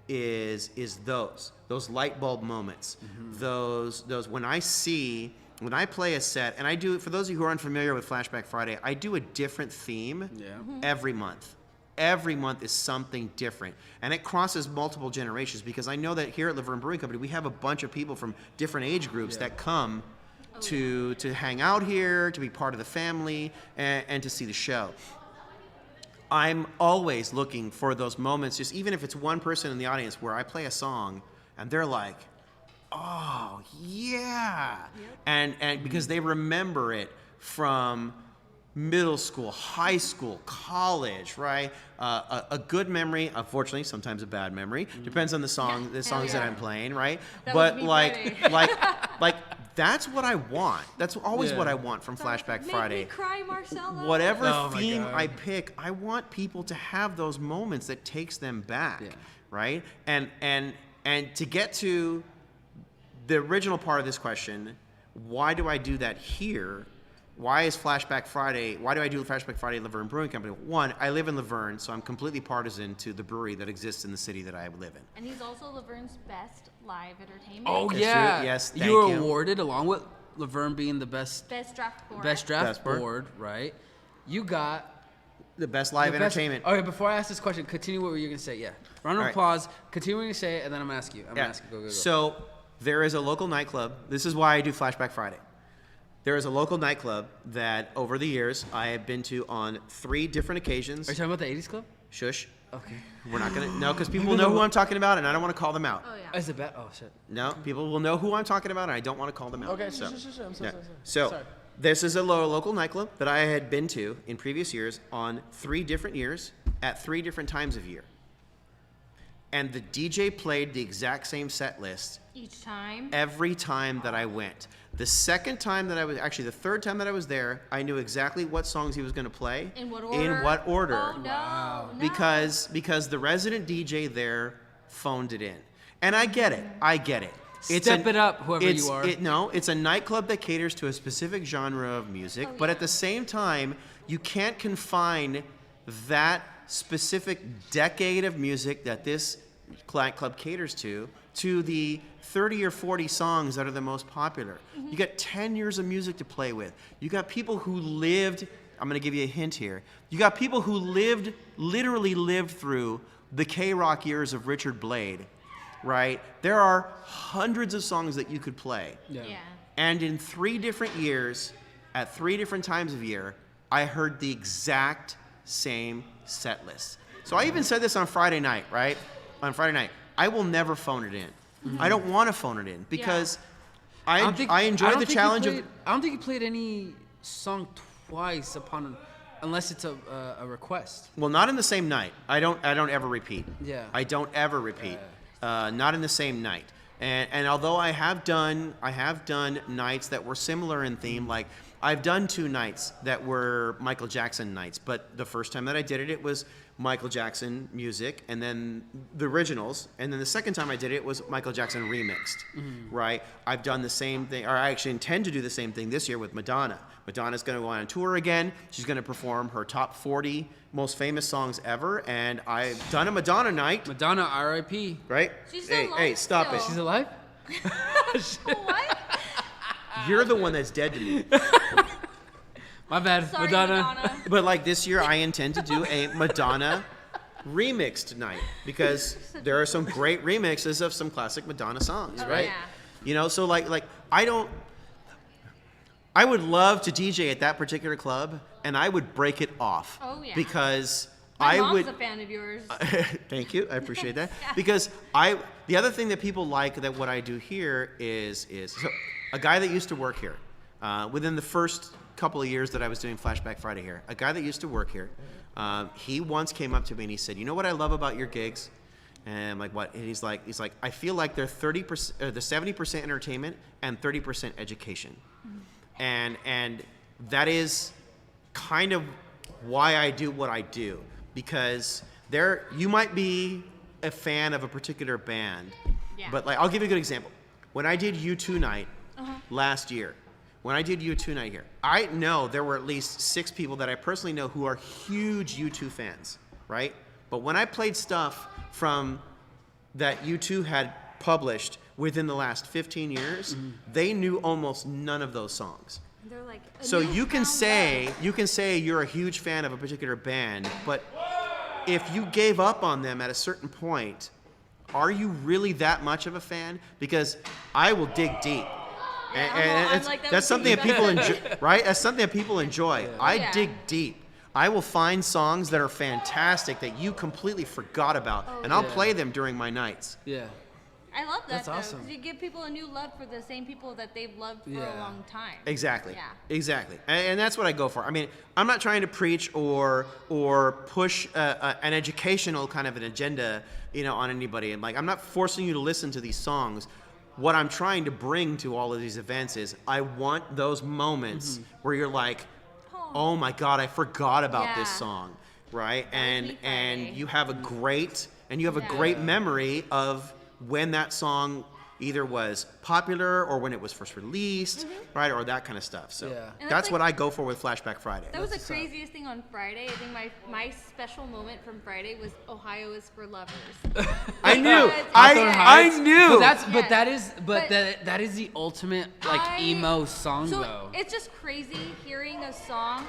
is those light bulb moments, those when I play a set, and I do, for those of you who are unfamiliar with Flashback Friday, I do a different theme every month. Every month is something different, and it crosses multiple generations, because I know that here at Verne Brewing Company we have a bunch of people from different age groups that come to hang out here, to be part of the family, and to see the show. I'm always looking for those moments, just even if it's one person in the audience where I play a song and they're like, oh yeah, and because they remember it from middle school, high school, college, right? A good memory, unfortunately, sometimes a bad memory, depends on the songs that I'm playing, right? That was But me like, Friday. like that's what I want. That's always what I want from Flashback Friday. Make me cry, Marcelo. Whatever Oh my theme God. I pick, I want people to have those moments that takes them back, right? And to get to the original part of this question, why do I do that here? Why is Flashback Friday? Why do I do Flashback Friday at Verne Brewing Company? One, I live in Laverne, so I'm completely partisan to the brewery that exists in the city that I live in. And he's also Laverne's best live entertainment. Oh, That's yeah. true. Yes, you thank were you. awarded, along with Laverne being the best Best draft board. draft Best board. board, right? You got The best live the best- entertainment. Okay, before I ask this question, continue what were you going to say? Yeah. Round of All right. applause. Continue what you say, and then I'm going to ask you. I'm going to ask you. Go. So there is a local nightclub. This is why I do Flashback Friday. There is a local nightclub that over the years I have been to on 3 different occasions. Are you talking about the 80s Club? Shush. Okay. We're not gonna because people will know who I'm talking about, and I don't want to call them out. Oh, yeah. Is it bad? Oh, shit. No, people will know who I'm talking about, and I don't want to call them out. Okay, So, I'm so yeah. sorry. So Sorry. this is a local nightclub that I had been to in previous years on 3 different years at 3 different times of year. And the DJ played the exact same set list Each time. every time that I went. The third time that I was there, I knew exactly what songs he was going to play. In what order? In what order. Oh, no. No. Because the resident DJ there phoned it in. And I get it. Step it up, whoever you are. It's a nightclub that caters to a specific genre of music, but at the same time, you can't confine that specific decade of music that this nightclub caters to the 30 or 40 songs that are the most popular. You got 10 years of music to play with. You got people who lived, I'm going to give you a hint here. You got people who literally lived through the K-Rock years of Richard Blade, right? There are hundreds of songs that you could play. Yeah. And in 3 different years, at 3 different times of year, I heard the exact same set list. So I even said this on Friday night, right? On Friday night, I will never phone it in. I don't want to phone it in because I enjoy the challenge of. I don't think you played any song twice unless it's a request. Well, not in the same night. I don't ever repeat. Yeah. I don't ever repeat. Not in the same night. And although I have done nights that were similar in theme, like I've done 2 nights that were Michael Jackson nights, but the first time that I did it, it was Michael Jackson music, and then the originals, and then the second time I did it was Michael Jackson remixed, right? I've done the same thing, or I actually intend to do the same thing this year with Madonna. Madonna's going to go on tour again. She's going to perform her top 40 most famous songs ever, and I've done a Madonna night. Madonna, R.I.P. Right? She's still alive hey, stop still. it. She's alive? What? You're the one that's dead to me. My bad, Sorry, Madonna. But like this year, I intend to do a Madonna remixed night because there are some great remixes of some classic Madonna songs, right? Yeah. You know, so like I would love to DJ at that particular club, and I would break it off. Oh, yeah. Because My I mom's would. a fan of yours. Thank you, I appreciate that. Yeah. Because the other thing that people like that what I do here is so a guy that used to work here within the first couple of years that I was doing Flashback Friday here, a guy that used to work here, he once came up to me and he said, "You know what I love about your gigs?" And I'm like, "What?" And he's like, "I feel like they're 30%, the 70% entertainment and 30% education." And that is kind of why I do what I do, because you might be a fan of a particular band, but like I'll give you a good example. When I did U2 night last year, when I did U2 night here, I know there were at least 6 people that I personally know who are huge U2 fans, right? But when I played stuff from that U2 had published within the last 15 years, they knew almost none of those songs. They're like, So you can say you're a huge fan of a particular band, but if you gave up on them at a certain point, are you really that much of a fan? Because I will dig deep. And that's something that people enjoy, right? That's something that people enjoy. I dig deep. I will find songs that are fantastic that you completely forgot about, and I'll play them during my nights. Yeah. I love that That's though, awesome. because you give people a new love for the same people that they've loved for a long time. Exactly. Yeah. Exactly. And that's what I go for. I mean, I'm not trying to preach or push an educational kind of an agenda, on anybody. And like, I'm not forcing you to listen to these songs. What I'm trying to bring to all of these events is I want those moments where you're like, oh my God, I forgot about this song, right? And you have a great memory of when that song either was popular or when it was first released, right, or that kind of stuff. So that's what I go for with Flashback Friday. That was the craziest thing on Friday. I think my special moment from Friday was Ohio is for Lovers. I knew. I knew. That is the ultimate emo song though. It's just crazy hearing a song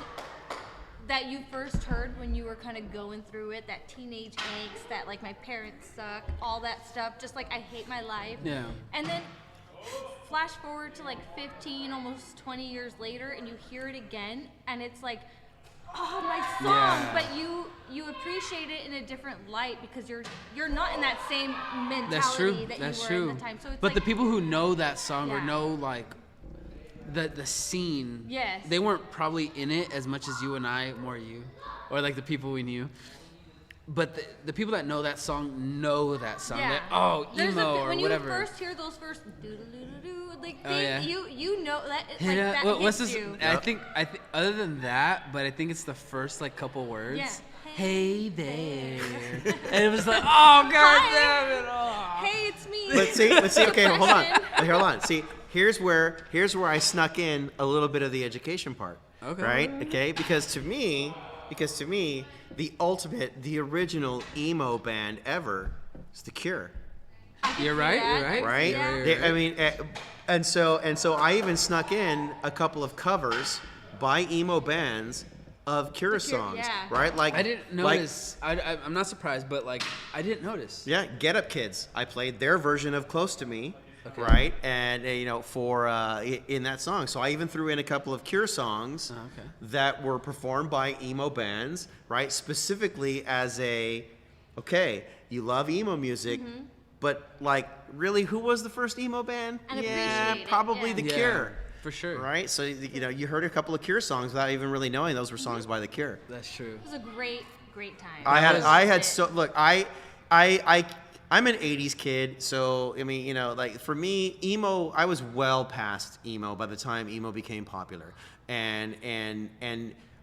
that you first heard when you were kind of going through it, that teenage angst, that like my parents suck, all that stuff, just like I hate my life. Yeah. And then flash forward to like 15, almost 20 years later, and you hear it again, and it's like, oh, my song. Yeah. But you appreciate it in a different light because you're not in that same mentality That's true. that That's you were true. at the time. So it's but like, the people who know that song or Yeah. know like the scene, Yes. they weren't probably in it as much as you and I, more you, or like the people we knew. But the people that know that song know that song. Yeah. Emo or when whatever. you first hear those first doo-doo-doo-doo-doo, like Oh, yeah. you know that like Yeah, that what's hits this? you. I think other than that, but I think it's the first like couple words. Yeah. hey there. And it was like, oh, God damn it. Oh. Hey, it's me. But see, okay, hold on. See, here's where I snuck in a little bit of the education part. Okay. Right? Okay? Because to me, the original emo band ever is The Cure. You're right. Right? Yeah. I mean, and so I even snuck in a couple of covers by emo bands of Cure songs, yeah. right? Like I didn't notice. I'm not surprised, but like I didn't notice. Yeah, Get Up Kids. I played their version of Close to Me, Okay. right? And for in that song, so I even threw in a couple of Cure songs Okay. that were performed by emo bands, right? Specifically as okay, you love emo music. But like, really, who was the first emo band? And appreciate it, probably yeah. The Yeah, Cure, for sure. right? So you heard a couple of Cure songs without even really knowing those were songs by The Cure. That's true. It was a great time. I'm an It. '80s kid, so I mean, like for me, emo. I was well past emo by the time emo became popular, and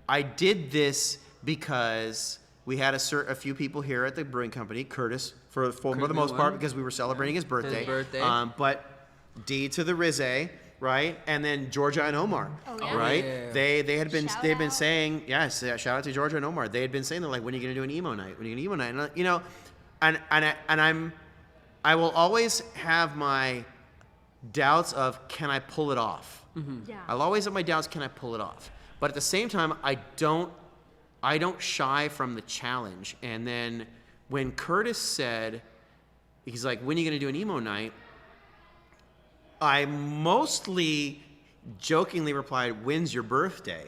I did this because we had a few people here at the brewing company, Curtis, for the most part, because we were celebrating his birthday. But D to the Rizze, right, and then Georgia and Omar, Oh, yeah. right? Yeah. They've been Shout out. saying, yes, shout out to Georgia and Omar. They had been saying, they're like, when are you gonna do an emo night? When are you gonna emo night? And I will always have my doubts of, can I pull it off? Yeah. I'll always have my doubts, can I pull it off? But at the same time, I don't shy from the challenge. And then when Curtis said, he's like, when are you going to do an emo night? I mostly jokingly replied, when's your birthday?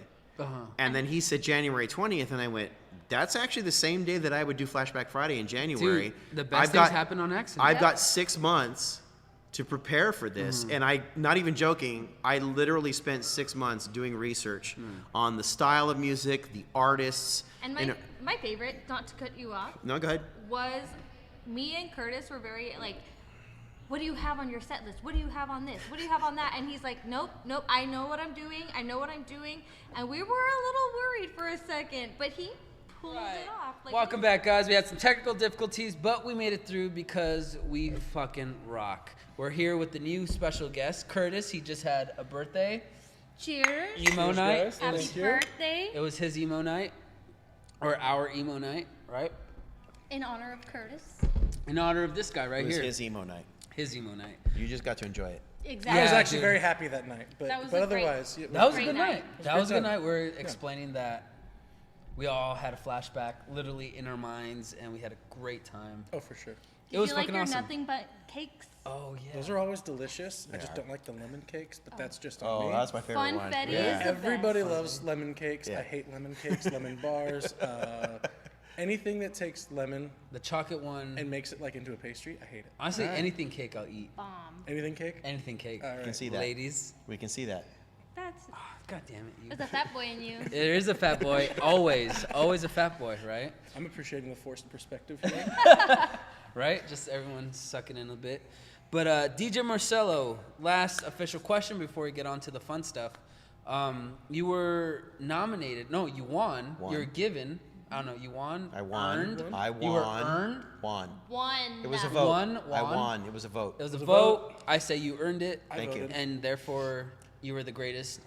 And then he said January 20th, and I went, that's actually the same day that I would do Flashback Friday in January. Dude, the best things happen on accident. I've got 6 months to prepare for this, and I, not even joking, I literally spent 6 months doing research on the style of music, the artists. And my favorite, not to cut you off, No, go ahead. was me and Curtis were very like, what do you have on your set list? What do you have on this? What do you have on that? And he's like, nope, I know what I'm doing. And we were a little worried for a second, but he pulled it off. Like, Welcome back, guys. We had some technical difficulties, but we made it through because we fucking rock. We're here with the new special guest, Curtis. He just had a birthday. Cheers. Emo night. Happy birthday. It was his emo night, or our emo night, right? In honor of Curtis. In honor of this guy right It was here. his emo night. His emo night. You just got to enjoy it. Exactly. I was Yeah, actually dude. very happy that night, but That was a great- otherwise, That was a Great good night. night. That was a good great night. We're explaining that we all had a flashback literally in our minds, and we had a great time. oh for sure. Did It was you like fucking your awesome. nothing but cakes? Oh, yeah. Those are always delicious. I just are. don't like the lemon cakes, but that's just Oh, on me. that's my favorite one. Funfetti Yeah. is the Everybody best. loves lemon cakes. Yeah. I hate lemon cakes, lemon bars. Anything that takes lemon The chocolate one. and makes it like into a pastry, I hate it. Honestly, Alright. anything cake I'll eat. Bomb. Anything cake? Anything cake. All right. You can see that. Ladies. We can see that. That's God damn it. there's a fat boy in you. There is a fat boy. Always. Always a fat boy, right? I'm appreciating the forced perspective here. Right? Just everyone sucking in a bit. But DJ Marcelo, last official question before we get on to the fun stuff. You were nominated. No, you won. Won. You were given. I don't know. You won. I won. Earned. I won. You were earned. Won. One. It was a vote. Won. I won. It was a vote. It was a was a vote. I say you earned it. I Thank you. voted. And therefore, you were the greatest.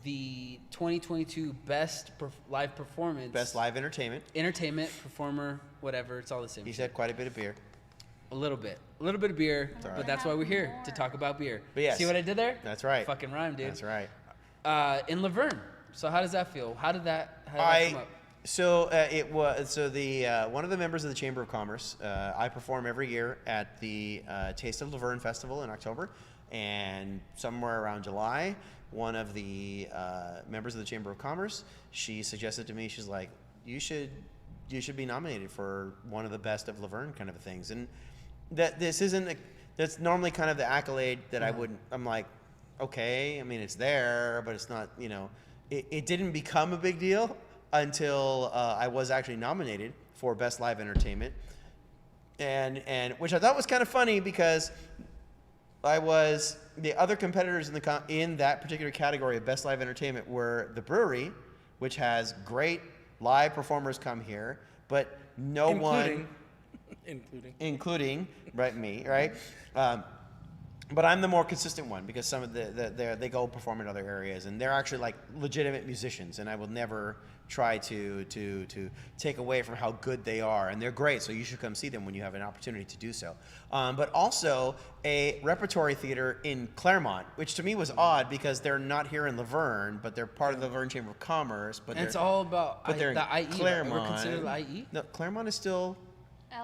The 2022 best live performance. Best live entertainment. Entertainment, performer, whatever. It's all the same. He said quite a bit of beer. A little bit of beer, all right. but that's why we're here to talk about beer. But yes. See what I did there? That's right. Fucking rhyme, dude. That's right. In Laverne. So how does that feel? How did that come up? So it was the one of the members of the Chamber of Commerce. I perform every year at the Taste of Laverne Festival in October, and somewhere around July, one of the members of the Chamber of Commerce, she suggested to me, she's like, you should be nominated for one of the best of Laverne kind of things, and that this isn't that's normally kind of the accolade that I'm like, okay, I mean it's there, but it's not, it didn't become a big deal until I was actually nominated for Best Live Entertainment, and which I thought was kind of funny because the other competitors in that particular category of Best Live Entertainment were the brewery, which has great live performers come here, but no one, including right, me, right? But I'm the more consistent one because some of they go perform in other areas, and they're actually like legitimate musicians, and I will never try to take away from how good they are, and they're great, so you should come see them when you have an opportunity to do so. But also a repertory theater in Claremont, which to me was odd because they're not here in Laverne, but they're part of the Laverne Chamber of Commerce. But And it's all about they're in the IE. Claremont. We're considered the IE? No, Claremont is still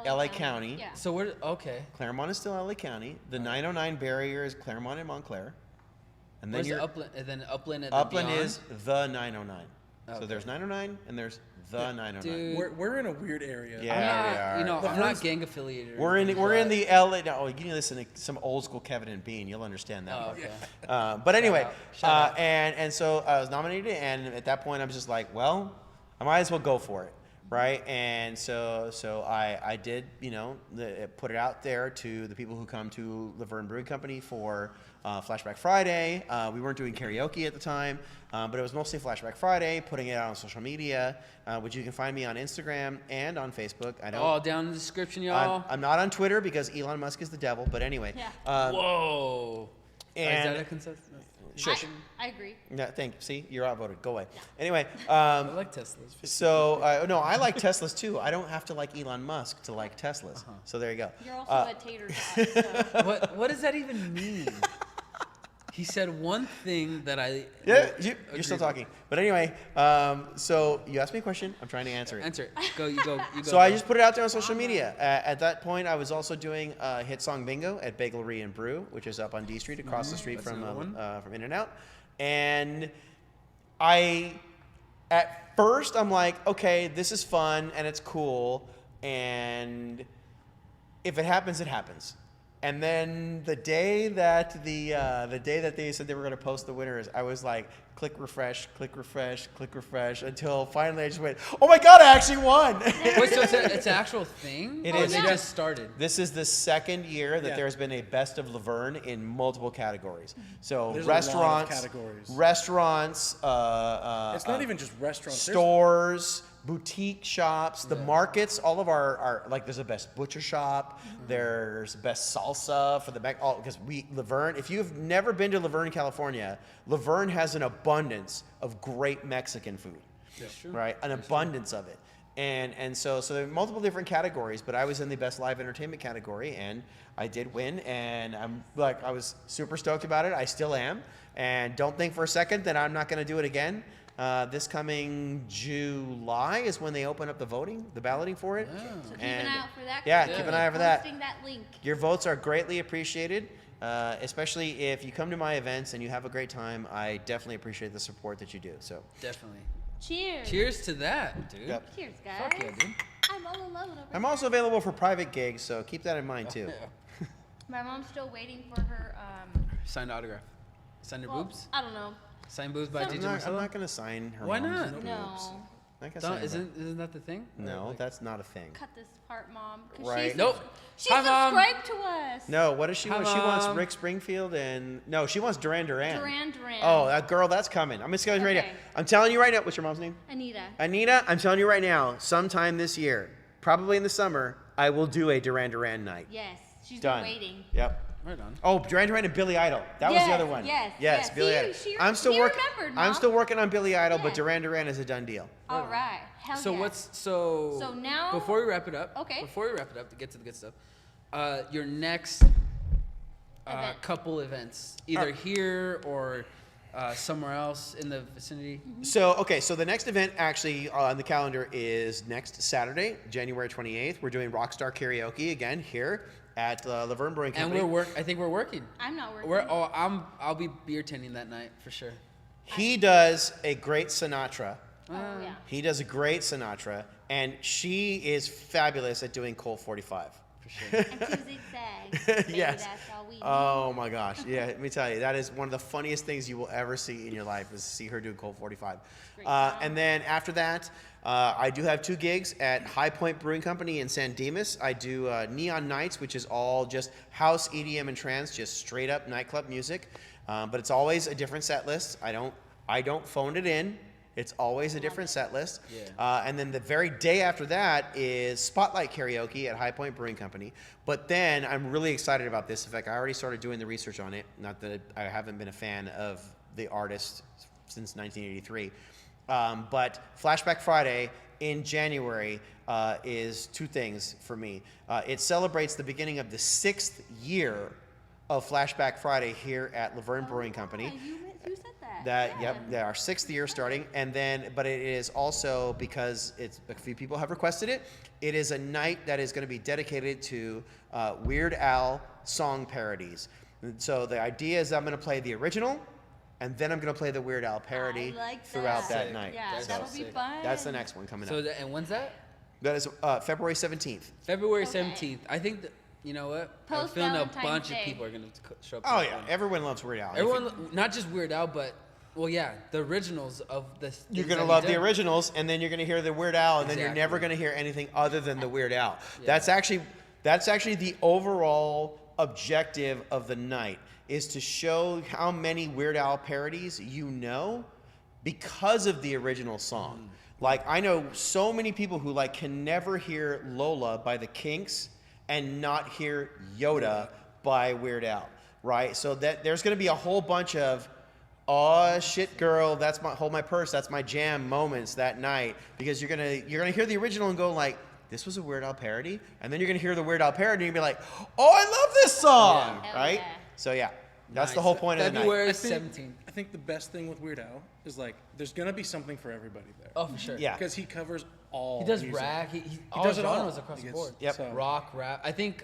LA County. Yeah. So we're, okay. Claremont is still LA County. The 909 barrier is Claremont and Montclair. And then Where's the Upland? And then Upland and Upland beyond? is the 909. Okay. So there's 909 and there's the 909. Dude. We're in a weird area. Yeah, I'm not, we are. you know, I'm not Laverne's- gang affiliated. We're in the LA. No, you need to listen to some old school Kevin and Bean. You'll understand that. Oh, part. okay. But anyway, Shout out. and so I was nominated, and at that point I was just like, well, I might as well go for it, right? And so I did, you know, put it out there to the people who come to Verne Brewing Company for Flashback Friday. We weren't doing karaoke at the time, but it was mostly Flashback Friday, putting it out on social media, which you can find me on Instagram and on Facebook. I don't. All down in the description, y'all. I'm not on Twitter because Elon Musk is the devil, but anyway. Yeah. Whoa. Is And that a consensus? shush. I agree. Yeah, thank you. See, you're outvoted. Go away. Anyway, I like Teslas. so no, I like Teslas too. I don't have to like Elon Musk to like Teslas. So there you go. You're also a tater tot. So. What does that even mean? He said one thing that I Yeah, you're agree still with. talking. But anyway, so you asked me a question. I'm trying to answer it. Answer it. Go. You go. So I just put it out there on social media. At that point, I was also doing hit song bingo at Bagelery and Brew, which is up on D Street, across the street That's another one. from In-N-Out. And at first, I'm like, okay, this is fun and it's cool, and if it happens, it happens. And then the day that they said they were going to post the winners, I was like, click refresh, until finally I just went, oh my God, I actually won. Wait, so it's an actual thing? It Or is. It Yeah. just started. This is the second year that Yeah. there's been a Best of Laverne in multiple categories. So There's a lot of restaurants, categories. it's It's not even just restaurants. There's- stores, boutique shops, the Yeah. markets. All of our like, there's a best butcher shop. There's best salsa for the back. All because Laverne. If you've never been to Laverne, California, Laverne has an abundance of great Mexican food. That's true. Right, an abundance of it. And so there are multiple different categories, but I was in the best live entertainment category, and I did win, and I was super stoked about it. I still am, and don't think for a second that I'm not going to do it again. This coming July is when they open up the balloting for it. So keep And- an eye out for that. Yeah, Chris. keep an eye out for that. Posting that link. Your votes are greatly appreciated, especially if you come to my events and you have a great time. I definitely appreciate the support that you do. So, Definitely. Cheers. Cheers to that, dude. Yep. Cheers, guys. Fuck yeah, dude. I'm all alone over I'm here. also available for private gigs, so keep that in mind too. Yeah. My mom's still waiting for her. Signed autograph. Signed her Well, boobs. I don't know. Signed boobs by Some- DJ I'm Marcelo. not gonna sign her. Why mom's not? boobs. No. Not gonna sign her. Isn't that the thing? No, that's not a thing. Cut this part, Mom. 'Cause Right. She Nope. She Hi, Mom. subscribed to us. No, what does she want? She Come wants on. Rick Springfield and no, she wants Duran Duran. Duran Duran. Oh, that girl, that's coming. I'm just telling you right now. Okay. I'm telling you right now. What's your mom's name? Anita. Anita. I'm telling you right now. Sometime this year, probably in the summer, I will do a Duran Duran night. Yes. She's Done. been waiting. Yep. Right on. Oh, Duran Duran and Billy Idol. That was the Yes, other one. yes. Billy See, Idol. she- I'm still you working. remembered, I'm Mom. still working on Billy Idol, but Yeah. Duran Duran is a done deal. All right. Hell So yes. so now- before we wrap it up? Okay. Before we wrap it up, to get to the good stuff, your next Event. couple events, either here or somewhere else in the vicinity. So, okay, so the next event actually on the calendar is next Saturday, January 28th. We're doing Rockstar Karaoke again here at Verne Brewing And Company. I think we're working. I'm not working. I'll be beer tending that night for sure. He does a great Sinatra. Oh, yeah. He does a great Sinatra, and she is fabulous at doing Colt 45. For sure. And two zigzags. Baby, Yes. That's all we need. Oh my gosh. Yeah, let me tell you, that is one of the funniest things you will ever see in your life is to see her do Colt 45. Great job. And then after that, I do have 2 gigs at High Point Brewing Company in San Dimas. I do Neon Nights, which is all just house, EDM, and trance, just straight up nightclub music. But it's always a different set list. I don't phone it in. It's always a different set list. Yeah. And then the very day after that is Spotlight Karaoke at High Point Brewing Company. But then I'm really excited about this. In fact, I already started doing the research on it. Not that I haven't been a fan of the artist since 1983. But Flashback Friday in January is two things for me. It celebrates the beginning of the 6th year of Flashback Friday here at Verne Brewing Company. You said that. Our 6th year starting, and then, but it is also, because it's a few people have requested it, it is a night that is going to be dedicated to Weird Al song parodies. And so the idea is I'm going to play the original, and then I'm going to play the Weird Al parody throughout that night. Yeah, So that'll be fun. that's the next one coming up. And when's that? That is February 17th. February Okay. 17th. I think that, you know what? I'm Post feeling a Valentine's bunch Day. of people are going to show up. Oh to yeah, that one. everyone loves Weird Al. Everyone, not just Weird Al, but, well, yeah, the originals of the. You're things going to that he love did. the originals, and then you're going to hear the Weird Al, and then you're Exactly. never going to hear anything other than the Weird Al. Yeah. That's actually the overall objective of the night, is to show how many Weird Al parodies you know because of the original song. Like, I know so many people who like can never hear Lola by the Kinks and not hear Yoda by Weird Al, right? So that there's going to be a whole bunch of "oh shit, girl, that's my hold my purse, that's my jam" moments that night, because you're gonna hear the original and go like, this was a Weird Al parody, and then you're gonna hear the Weird Al parody and you'll be like, oh, I love this song, Yeah. right? Hell yeah. So yeah, that's the Nice. whole point of the night. February I think- 17th. I think the best thing with Weird Al is like there's gonna be something for everybody there. Oh, for sure. Yeah. Because he covers all. He does music. rap. He all does it all. genres across He the gets- board. Yep. so- Rock, rap. I think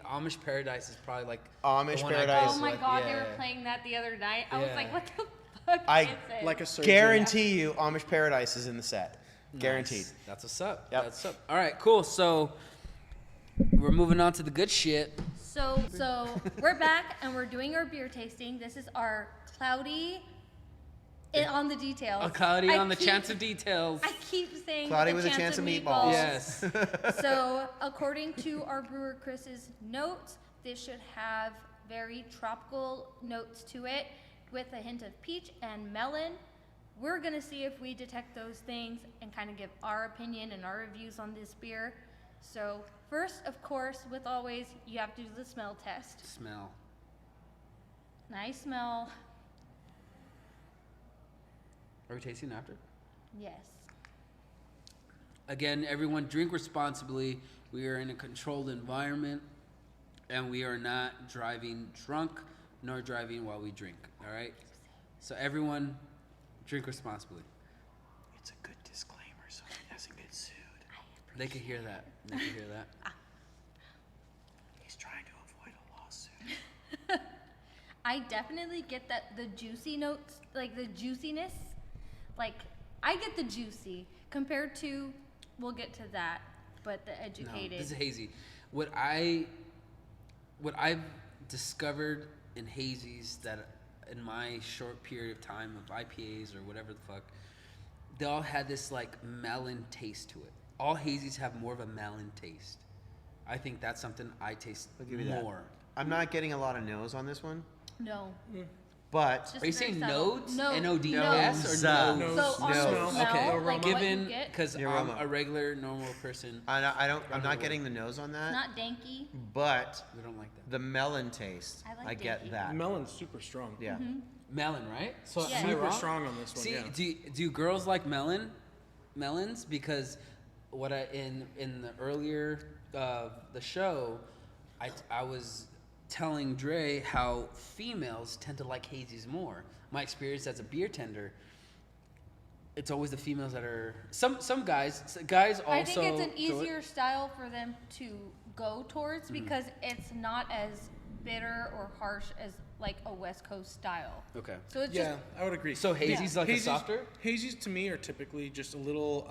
Amish Paradise is probably like Amish the one I Paradise. go Oh my with. god, Yeah. they were playing that the other night. I was Yeah. like, what the fuck I- is this? Like a surgeon. Guarantee you, Amish Paradise is in the set. Guaranteed. Nice. That's what's up. Yep. That's what's up. All right, cool. So we're moving on to the good shit. So we're back and we're doing our beer tasting. This is our cloudy on the details. A cloudy I on the keep- chance of details. I keep saying Cloudy the with a chance of meatballs. Yes. So according to our brewer Chris's notes, this should have very tropical notes to it with a hint of peach and melon. We're gonna see if we detect those things and kind of give our opinion and our reviews on this beer. So first, of course, with always, you have to do the smell test. Smell. Nice smell. Are we tasting after? Yes. Again, everyone drink responsibly. We are in a controlled environment, and we are not driving drunk nor driving while we drink. All right. So everyone, drink responsibly. It's a good disclaimer, so he doesn't get sued. They could hear that. They could hear that. He's trying to avoid a lawsuit. I definitely get that the juicy notes, like the juiciness. Like, I get the juicy compared to, we'll get to that, but the No, educated. this is hazy. What I've discovered in hazies that in my short period of time of IPAs or whatever the fuck, they all had this like melon taste to it. All hazies have more of a melon taste. I think that's something I taste I'll give you that. more. I'm not getting a lot of no's on this one, No. but Just Are you very saying subtle. nodes? No, N-O-D-S nodes. or Nodes. nodes? So on No. the smell, Okay, Aroma. like what you given get, because The I'm aroma. a regular normal person, I'm Around not the getting the no's on that. not danky. But we don't like that. the melon taste, I like I get Dinky. that. Melon's super strong. Yeah. Melon, right? So Yeah. am I Super wrong? strong on this one. See, yeah. do girls like melons? Because what I in the earlier the show, I was telling Dre how females tend to like hazies more. My experience as a beer tender, it's always the females that are some guys also. I think it's an do it. easier style for them to go towards Mm-hmm. because it's not as bitter or harsh as like a West Coast style. Okay. So it's Yeah, I would agree. So hazy's like a softer. Hazies to me are typically just a little.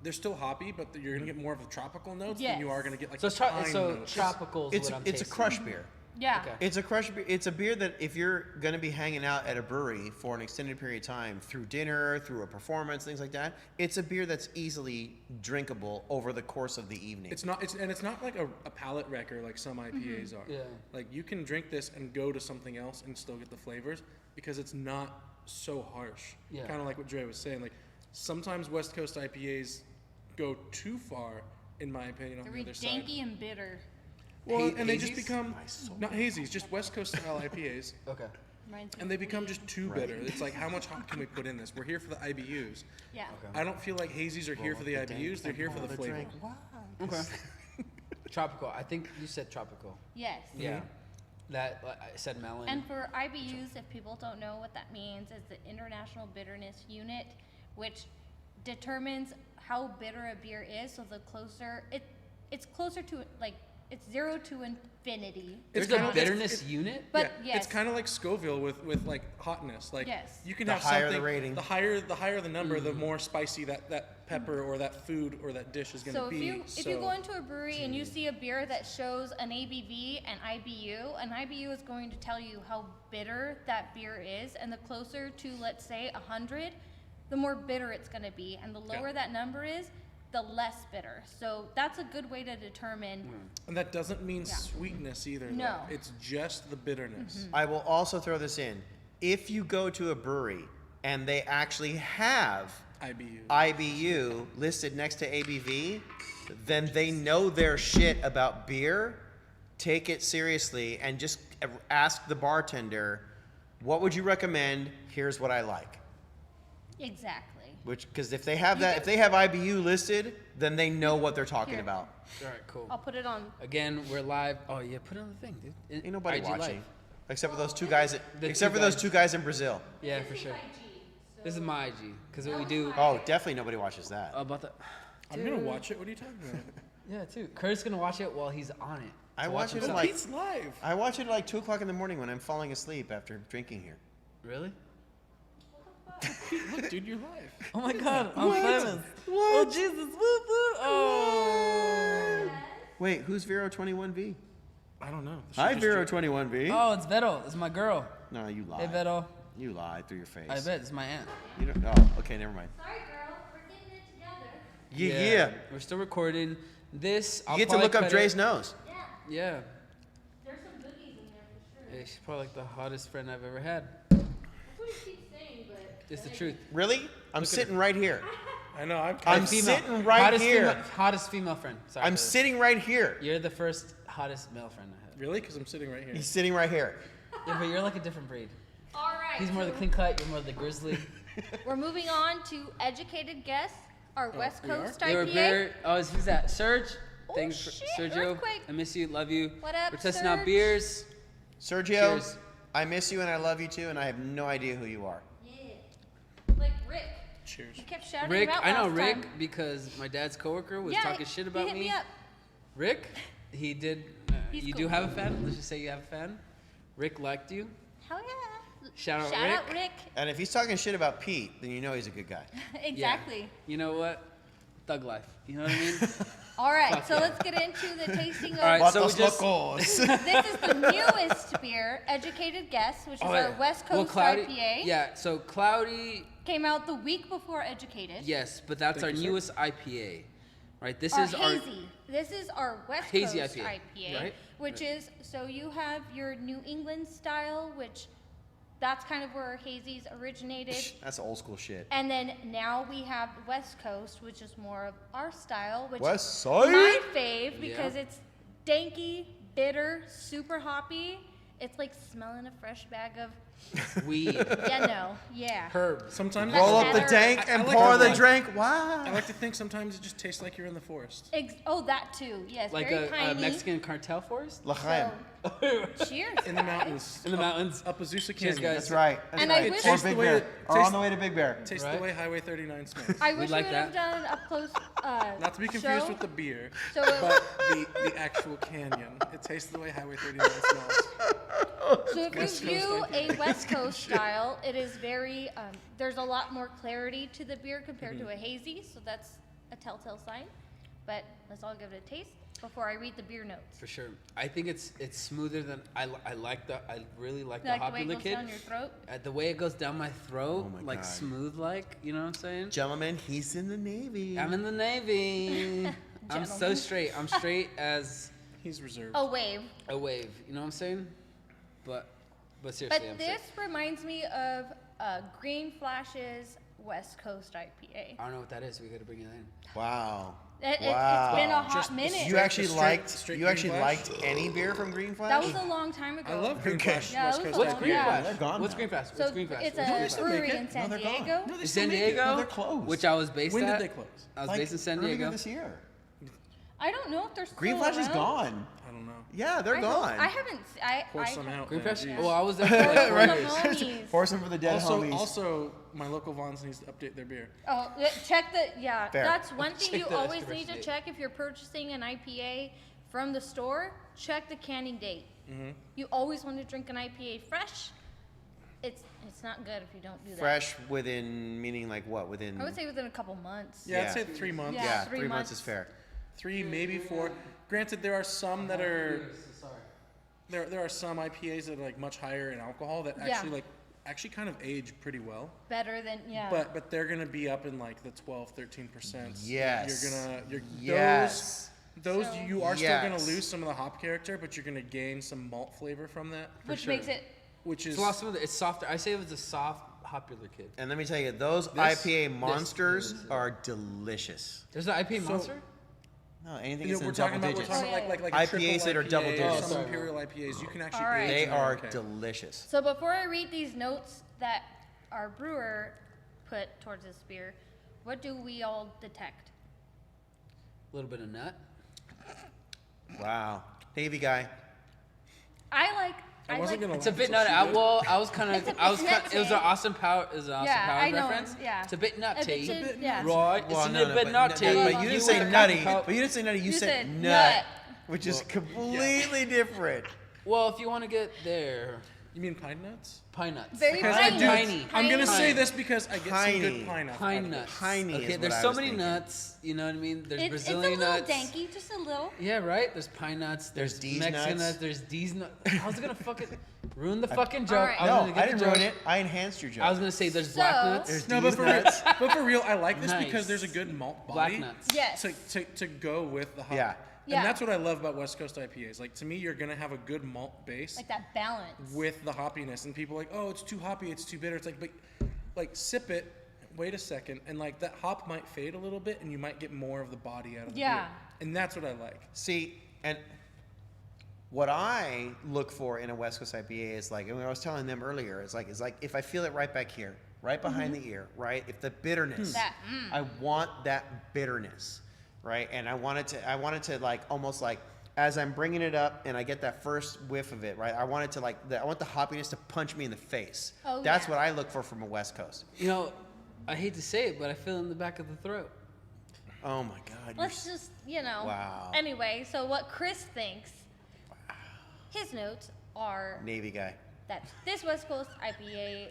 They're still hoppy, but you're gonna get more of the tropical notes than you Yes. are gonna get like So pine so notes. tropical is It's what I'm it's a tasting. crush beer. yeah. Okay. It's a crush beer. It's a beer that if you're going to be hanging out at a brewery for an extended period of time, through dinner, through a performance, things like that, it's a beer that's easily drinkable over the course of the evening. It's not. It's not like a palate wrecker like some IPAs are. Yeah. Like you can drink this and go to something else and still get the flavors because it's not so harsh. Yeah. Kind of like what Dre was saying. Like sometimes West Coast IPAs go too far, in my opinion, on They're the other side. danky and bitter. Well, and they just hazies? become not hazies, just West Coast style IPAs. Okay. Reminds me And they of become weed. just too bitter. It's like, how much hop can we put in this? We're here for the IBUs. Yeah. I don't feel like hazies are here for the IBUs. They're here for the flavor. Okay. Tropical. I think you said tropical. Yes. Yeah. That I said melon. And for IBUs, if people don't know what that means, is the International Bitterness Unit, which determines how bitter a beer is. So the closer it's closer to like it's 0 to infinity. There's kinda- a bitterness unit. But yeah, yes, it's kind of like Scoville with like hotness. Like Yes. you can The have higher the something. rating. The higher the number, the more spicy that pepper or that food or that dish is going to so be. if you go into a brewery and you see a beer that shows an ABV and an IBU is going to tell you how bitter that beer is, and the closer to, let's say, 100, the more bitter it's going to be, and the lower that number is, the less bitter. So that's a good way to determine. And that doesn't mean Yeah. sweetness either. No. Though. It's just the bitterness. I will also throw this in. If you go to a brewery and they actually have IBU. IBU listed next to ABV, then they know their shit about beer. Take it seriously and just ask the bartender, what would you recommend? Here's what I like. Exactly. Which, because if they have that, if they have IBU listed, then they know what they're talking Here. about. All right, cool. I'll put it on. Again, we're live. Oh yeah, put it on the thing, dude. Ain't nobody IG watching, Live. except for those two guys. The Except two for those guys. 2 guys in Brazil. Yeah, for sure. This is my IG because what we do Oh, definitely nobody watches that. about the. I'm going to watch it. What are you talking about? Yeah, too. Kurt's gonna watch it while he's on it. I To watch it himself. like- Pete's live. I watch it at like 2 o'clock in the morning when I'm falling asleep after drinking here. Really? Look, dude, you're live. Oh my God, I'm famous. Oh Jesus! Woo woo! Oh. Wait, who's Vero 21V? I don't know. Hi, Vero 21V. Oh, it's Vero. It's my girl. No, you Hey, lied. Vero. You lied through your face. I bet it's my aunt. You don't, oh, okay, never mind. Sorry, girl. We're getting it together. Yeah. We're still recording. This. You get to look up Dre's nose. Yeah. Yeah. There's some boogies in there for sure. Yeah, she's probably like the hottest friend I've ever had. That's what you keep saying, but. It's the truth. Really? I'm sitting right here. I know. I'm I'm Female. sitting right hottest here. Hottest female friend. Sorry. I'm brother. sitting right here. You're the first hottest male friend I had. really because I'm sitting right here. He's sitting right here. Yeah, but you're like a different breed. All right. He's more the clean cut. You're more the grizzly. We're moving on to educated guess, our West we are? Coast They were IPA. very. Oh, who's that? Serge. Oh, Thanks, shit, Sergio. earthquake. I miss you. Love you. What up, We're testing out Serge? beers. Sergio, Cheers. I miss you and I love you too, and I have no idea who you are. Yeah. Like Rick. Cheers. He kept shouting Rick, him out I know last Rick time. because my dad's coworker was Yeah, talking shit about he hit me up. Rick, he did. He's You cool. do have a fan. Let's just say you have a fan. Rick liked you. Hell yeah. Shout out Shout out Rick. Rick. And if he's talking shit about Pete, then you know he's a good guy. Exactly. Yeah. You know what? Thug life. You know what I mean? All right, Fuck so yeah. let's get into the tasting of. All right, so we just. locos. This is the newest beer, Educated Guess, which is our West Coast Cloudy, IPA. Yeah, so Cloudy, Came out the week before Educated. yes, but that's Thank our you, sir. newest IPA, right? This Our is our hazy. This is our West Hazy Coast IPA, IPA, right? which is so you have your New England style, which that's kind of where hazies originated. That's old school shit. And then now we have West Coast, which is more of our style, which West is Side? my fave because Yeah. it's danky, bitter, super hoppy. It's like smelling a fresh bag of weed, yeah. herbs. Sometimes Roll up the Better. dank and I like pour to the think- drink. I Wow. like to think sometimes it just tastes like you're in the forest. Oh, that too. Yes, Like very a piney. Mexican cartel forest L'chaim. So, cheers. In the mountains. in the mountains. Up Azusa Cheers, Canyon. guys. That's right. That's And I right. wish- Or Tastes Big the way Bear. it Or on tastes- the way to Big Bear. Tastes Right. the way Highway 39 smells. I wish like we would have that. done up close. Not to be confused show. with the beer, So but the actual canyon. It tastes the way Highway 39 smells. So if West you Coast view IPA. a West Coast style, it is very, there's a lot more clarity to the beer compared to a hazy, so that's a telltale sign. But let's all give it a taste before I read the beer notes. For sure. I think it's smoother than I really like the Like the hoppy way it goes liquid. down your throat. The way it goes down my throat, Oh my like God. smooth, like you know what I'm saying. Gentlemen, he's in the Navy. I'm in the Navy. I'm so Gentlemen. straight. I'm straight as He's reserved. A wave. a wave. You know what I'm saying? But seriously, But I'm this reminds me of Green Flash's West Coast IPA. I don't know what that is. We got to bring it in. Wow. It's Wow. been a hot Just minute. You actually straight Green Flash? liked any beer from Green Flash? That was a long time ago. I love Green Okay. Flash. Yeah, West it was Coast a What's long- Green yeah. Flash? They're gone What's now. Green Flash? So What's Green Flash? it's No, they a still make brewery it. in San No, they're gone. Diego. No, they In still San make it. Diego? No, they're closed. Which I was based When at. did they close? I was Like, based in San earlier Diego. this year. I don't know if they're still Green Flash is around. gone. I don't know. Yeah, they're I gone. hope- I haven't. Pour some out. Green man, Flash? geez. Well, I was there for like 4 Right. years. Homies. Force them for the dead homies. Also, my local Vons needs to update their beer. Oh, check the yeah. Fair. That's one thing Check you the always expiration need to date. check if you're purchasing an IPA from the store. Check the canning date. You always want to drink an IPA fresh. It's not good if you don't do that. Fresh within, meaning like what? Within. I would say within a couple months. Yeah, Yeah. I'd say 3 months. Yeah. Yeah, 3 3 months months. is fair. 3, maybe 4. Granted, there are some that are there are some IPAs that are like much higher in alcohol that Yeah. actually kind of age pretty well. Better than yeah. But they're gonna be up in like the 12-13%. Yes. You're Yes. those So- you are still gonna Yes. lose some of the hop character, but you're gonna gain some malt flavor from that, which makes it which is It's a lot smoother. It's softer. I say it was a soft, popular kid. And let me tell you, those IPA monsters are delicious. There's an IPA monster? No, anything you that's know, in we're talking double about digits. like a IPAs triple that are double IPA, digits. some imperial IPAs. You can actually All right. age They them are okay. delicious. So before I read these notes that our brewer put towards this beer, what do we all detect? A little bit of nut. Wow. Navy guy. I wasn't gonna It's a lie, bit so nut. she I, did. well, I was kind It's of. a I was bit kind. It was an nutty. Austin Power. Is an Austin Yeah, Powers I know, reference. yeah. It's a bit nutty. Yeah. Right. It's a little bit nutty. But you didn't say were nutty. kind of- But you didn't say nutty. You You said said nut, nut. which is completely different. Well, if you want to get there, You mean pine nuts? pine nuts. Very Because tiny. tiny. I'm gonna Tiny. say this because I get some Tiny. good pine out Pine of it. nuts. Tiny is Okay, what there's I so was many thinking. nuts. You know what I mean? There's It's a Brazilian little nuts. danky, just a little. Yeah, right. There's pine nuts. There's D's Mexican nuts. There's D's nuts. I was gonna fucking ruin the fucking joke. Alright. I was No, gonna get I the didn't joke. ruin it. I enhanced your joke. I was gonna say there's So- black nuts. There's No, D's but for, real, nuts. but for real, I like this Nice. because there's a good malt Black body nuts. Yes. to go with the hop. Yeah. Yeah. And that's what I love about West Coast IPAs. Like, to me, you're going to have a good malt base Like that balance. with the hoppiness. And people are like, oh, it's too hoppy, it's too bitter. It's like, but, like, sip it, wait a second, and, like, that hop might fade a little bit, and you might get more of the body out of the Yeah. beer. And that's what I like. See, and what I look for in a West Coast IPA is like, and I was telling them earlier, it's like if I feel it right back here, right behind the ear, right? If the bitterness, That, I want that bitterness, right? And I want it to like almost like as I'm bringing it up and I get that first whiff of it, right? I want it to like, I want the hoppiness to punch me in the face. Oh, That's yeah. what I look for from a West Coast. You know, I hate to say it, but I feel it in the back of the throat. Oh my God. let's just, Wow. Anyway, so what Chris thinks, his notes are Navy guy. that this West Coast IPA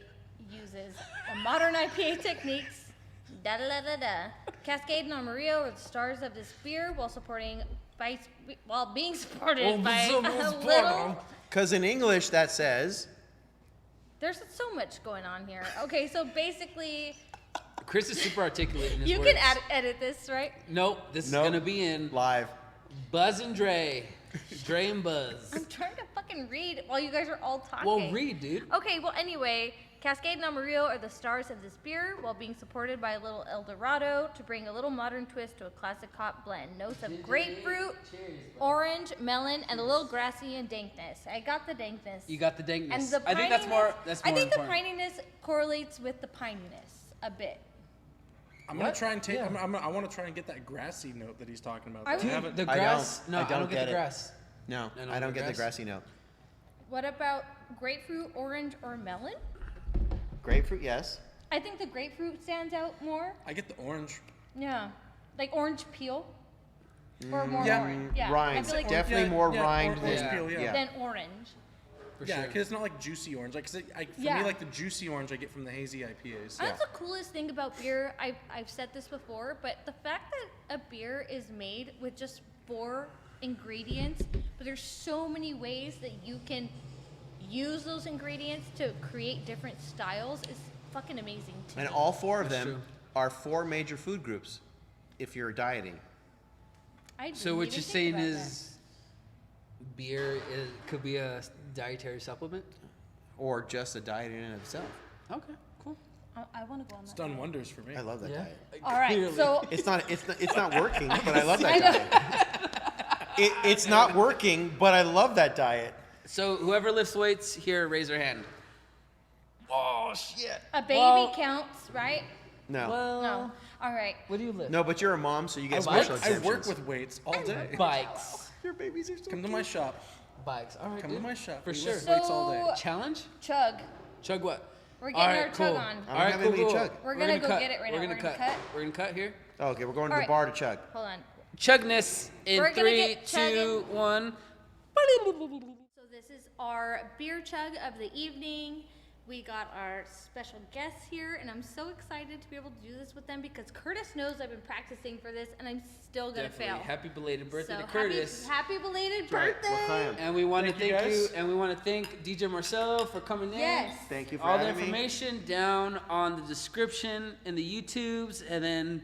uses the modern IPA techniques. Da da da da da. Cascade and Amarillo are the stars of this beer while being supported by a little. Because in English that says, There's so much going on here. Okay, so basically, Chris is super articulate in his you words. can edit this, right? Nope, this Nope. is gonna be in live. Buzz and Dre. Dre and Buzz. I'm trying to fucking read while you guys are all talking. Well, read, dude. Okay, well, anyway, Cascade and Amarillo are the stars of this beer while being supported by a little El Dorado to bring a little modern twist to a classic hop blend. Notes of grapefruit, orange, melon, and a little grassy and dankness. I got the dankness. You got the dankness. And the I think that's more. pininess- That's I more think important. the pininess correlates with the pininess a bit. I'm going What? to try and take, Yeah. I want to try and get that grassy note that he's talking about. I that would- haven't- The I grass. don't. No, I I don't don't get get the it. grass. No, I don't I don't get get the grass. grassy note. What about grapefruit, orange, or melon? Grapefruit, yes. I think the grapefruit stands out more. I get the orange. Yeah, like orange peel, or more Yeah. orange. Yeah, Rind. I feel like Definitely more rind orange than- peel, yeah. than orange. For Yeah, sure. because it's not like juicy orange. Like, 'cause for Yeah. me, like the juicy orange I get from the hazy IPAs. That's the coolest thing about beer. I've said this before, but the fact that a beer is made with just 4 ingredients, but there's so many ways that you can use those ingredients to create different styles is fucking amazing to And me. all 4 of That's them true. are 4 major food groups if you're dieting. I didn't So what even you're think saying about is, beer could be a dietary supplement. Or just a diet in and of itself. Okay. I want to go on that. It's done diet. wonders for me. I love that diet. All right, Clearly. so It's not working, but I love that diet. It's not working, but I love that diet. So whoever lifts weights here, raise their hand. Oh shit. a baby Well- counts, right? No. No. All right. What do you lift? No, but you're a mom, so you get I special I exemptions. work with weights all day. Bikes. Your babies are so Come to my shop. Bikes. All right. Come dude. to my shop. For We sure. lift weights all day. Challenge? Chug. Chug what? We're getting All our right, chug cool. on. I don't All right, have cool, any cool. chug. We're gonna go cut. get it right We're now. gonna We're gonna cut. We're gonna cut here. Oh, okay, we're going to All the right. bar to chug. Hold on. Chugness in We're gonna 3, get 2, chugging. 1. So this is our beer chug of the evening. We got our special guests here, and I'm so excited to be able to do this with them because Curtis knows I've been practicing for this, and I'm still gonna Definitely. fail. Happy belated birthday So to Curtis. Happy belated Right, birthday! l'chaim. And we want to Thank you, thank you, guys. and we want to thank DJ Marcelo for coming in. Yes. Thank you for All the having me. information down on the description in the YouTubes, and then,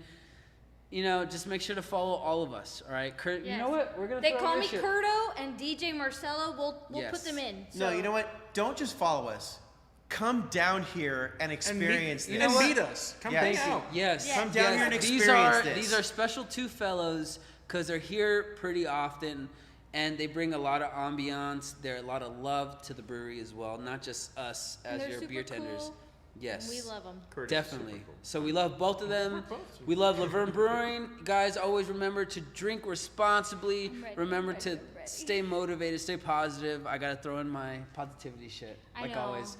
just make sure to follow all of us. All right, Kurt. You Yes. know what? We're gonna. They throw call your me shit. Curto and DJ Marcelo. We'll Yes. put them in. No, So- you know what? Don't just follow us. Come down here and experience and meet, this. and what? meet us. Come Yes. hang Thank you. out. Yes. Yes. Come down here and These experience are this. these are special two fellows because they're here pretty often, and they bring a lot of ambiance. They're a lot of love to the brewery as well, not just us And as they're your super beer tenders. cool, Yes. and we love them. Curtis is Definitely. super cool. So we love both of them. We love Verne Brewing. Guys, always remember to drink responsibly. I'm ready, Remember I'm to ready, I'm ready. stay motivated, stay positive. I gotta throw in my positivity shit, I like know. always.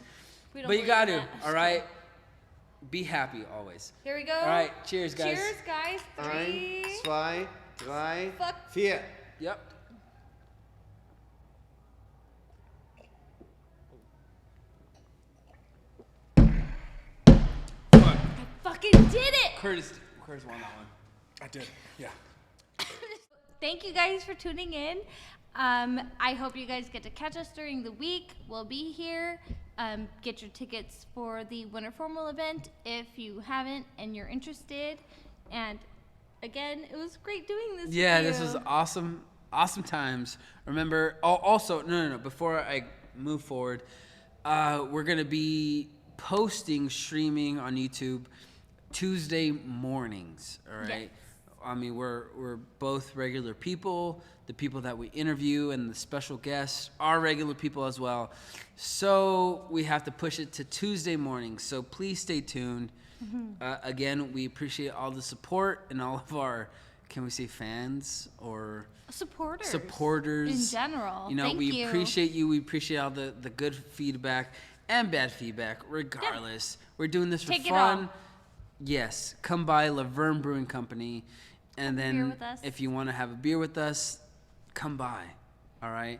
We don't But you believe got in to, that. all right? Be happy always. Here we go. All right, cheers, guys. Cheers, guys. 3. 1, 2, 3, Fuck. 4. Yep. I fucking did it. Curtis won that one. I did. Yeah. Thank you guys for tuning in. I hope you guys get to catch us during the week. We'll be here. Get your tickets for the Winter Formal event if you haven't and you're interested. And again, it was great doing this. Yeah, with this you. was awesome. Awesome times. Remember, also, no. Before I move forward, we're going to be streaming on YouTube Tuesday mornings. All right. Yes. I mean, we're both regular people. The people that we interview and the special guests are regular people as well. So we have to push it to Tuesday mornings. So please stay tuned. Again, we appreciate all the support and all of our, can we say fans or supporters in general. we Thank you. appreciate you. We appreciate all the good feedback and bad feedback. Regardless, we're doing this for Take it fun. all. Yes, come by Verne Brewing Company, and Have a then beer with us. if you want to have a beer with us, come by. All right.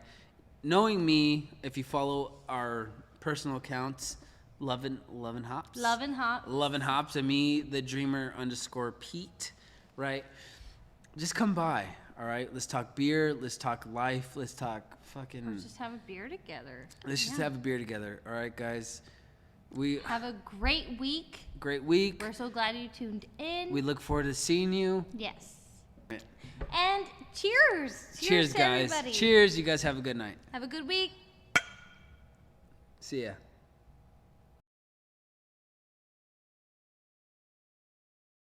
Knowing me, if you follow our personal accounts, Lovin' Hops. Love and hot. Lovin' Hops, and me, the Dreamer _Pete, right? Just come by, all right? Let's talk beer. Let's talk life. Let's talk fucking. Let's just have a beer together. Let's just have a beer together, all right, guys? We Have a great week. great week. We're so glad you tuned in. We look forward to seeing you. Yes. And cheers. Cheers, to guys. everybody. Cheers. You guys have a good night. Have a good week. See ya.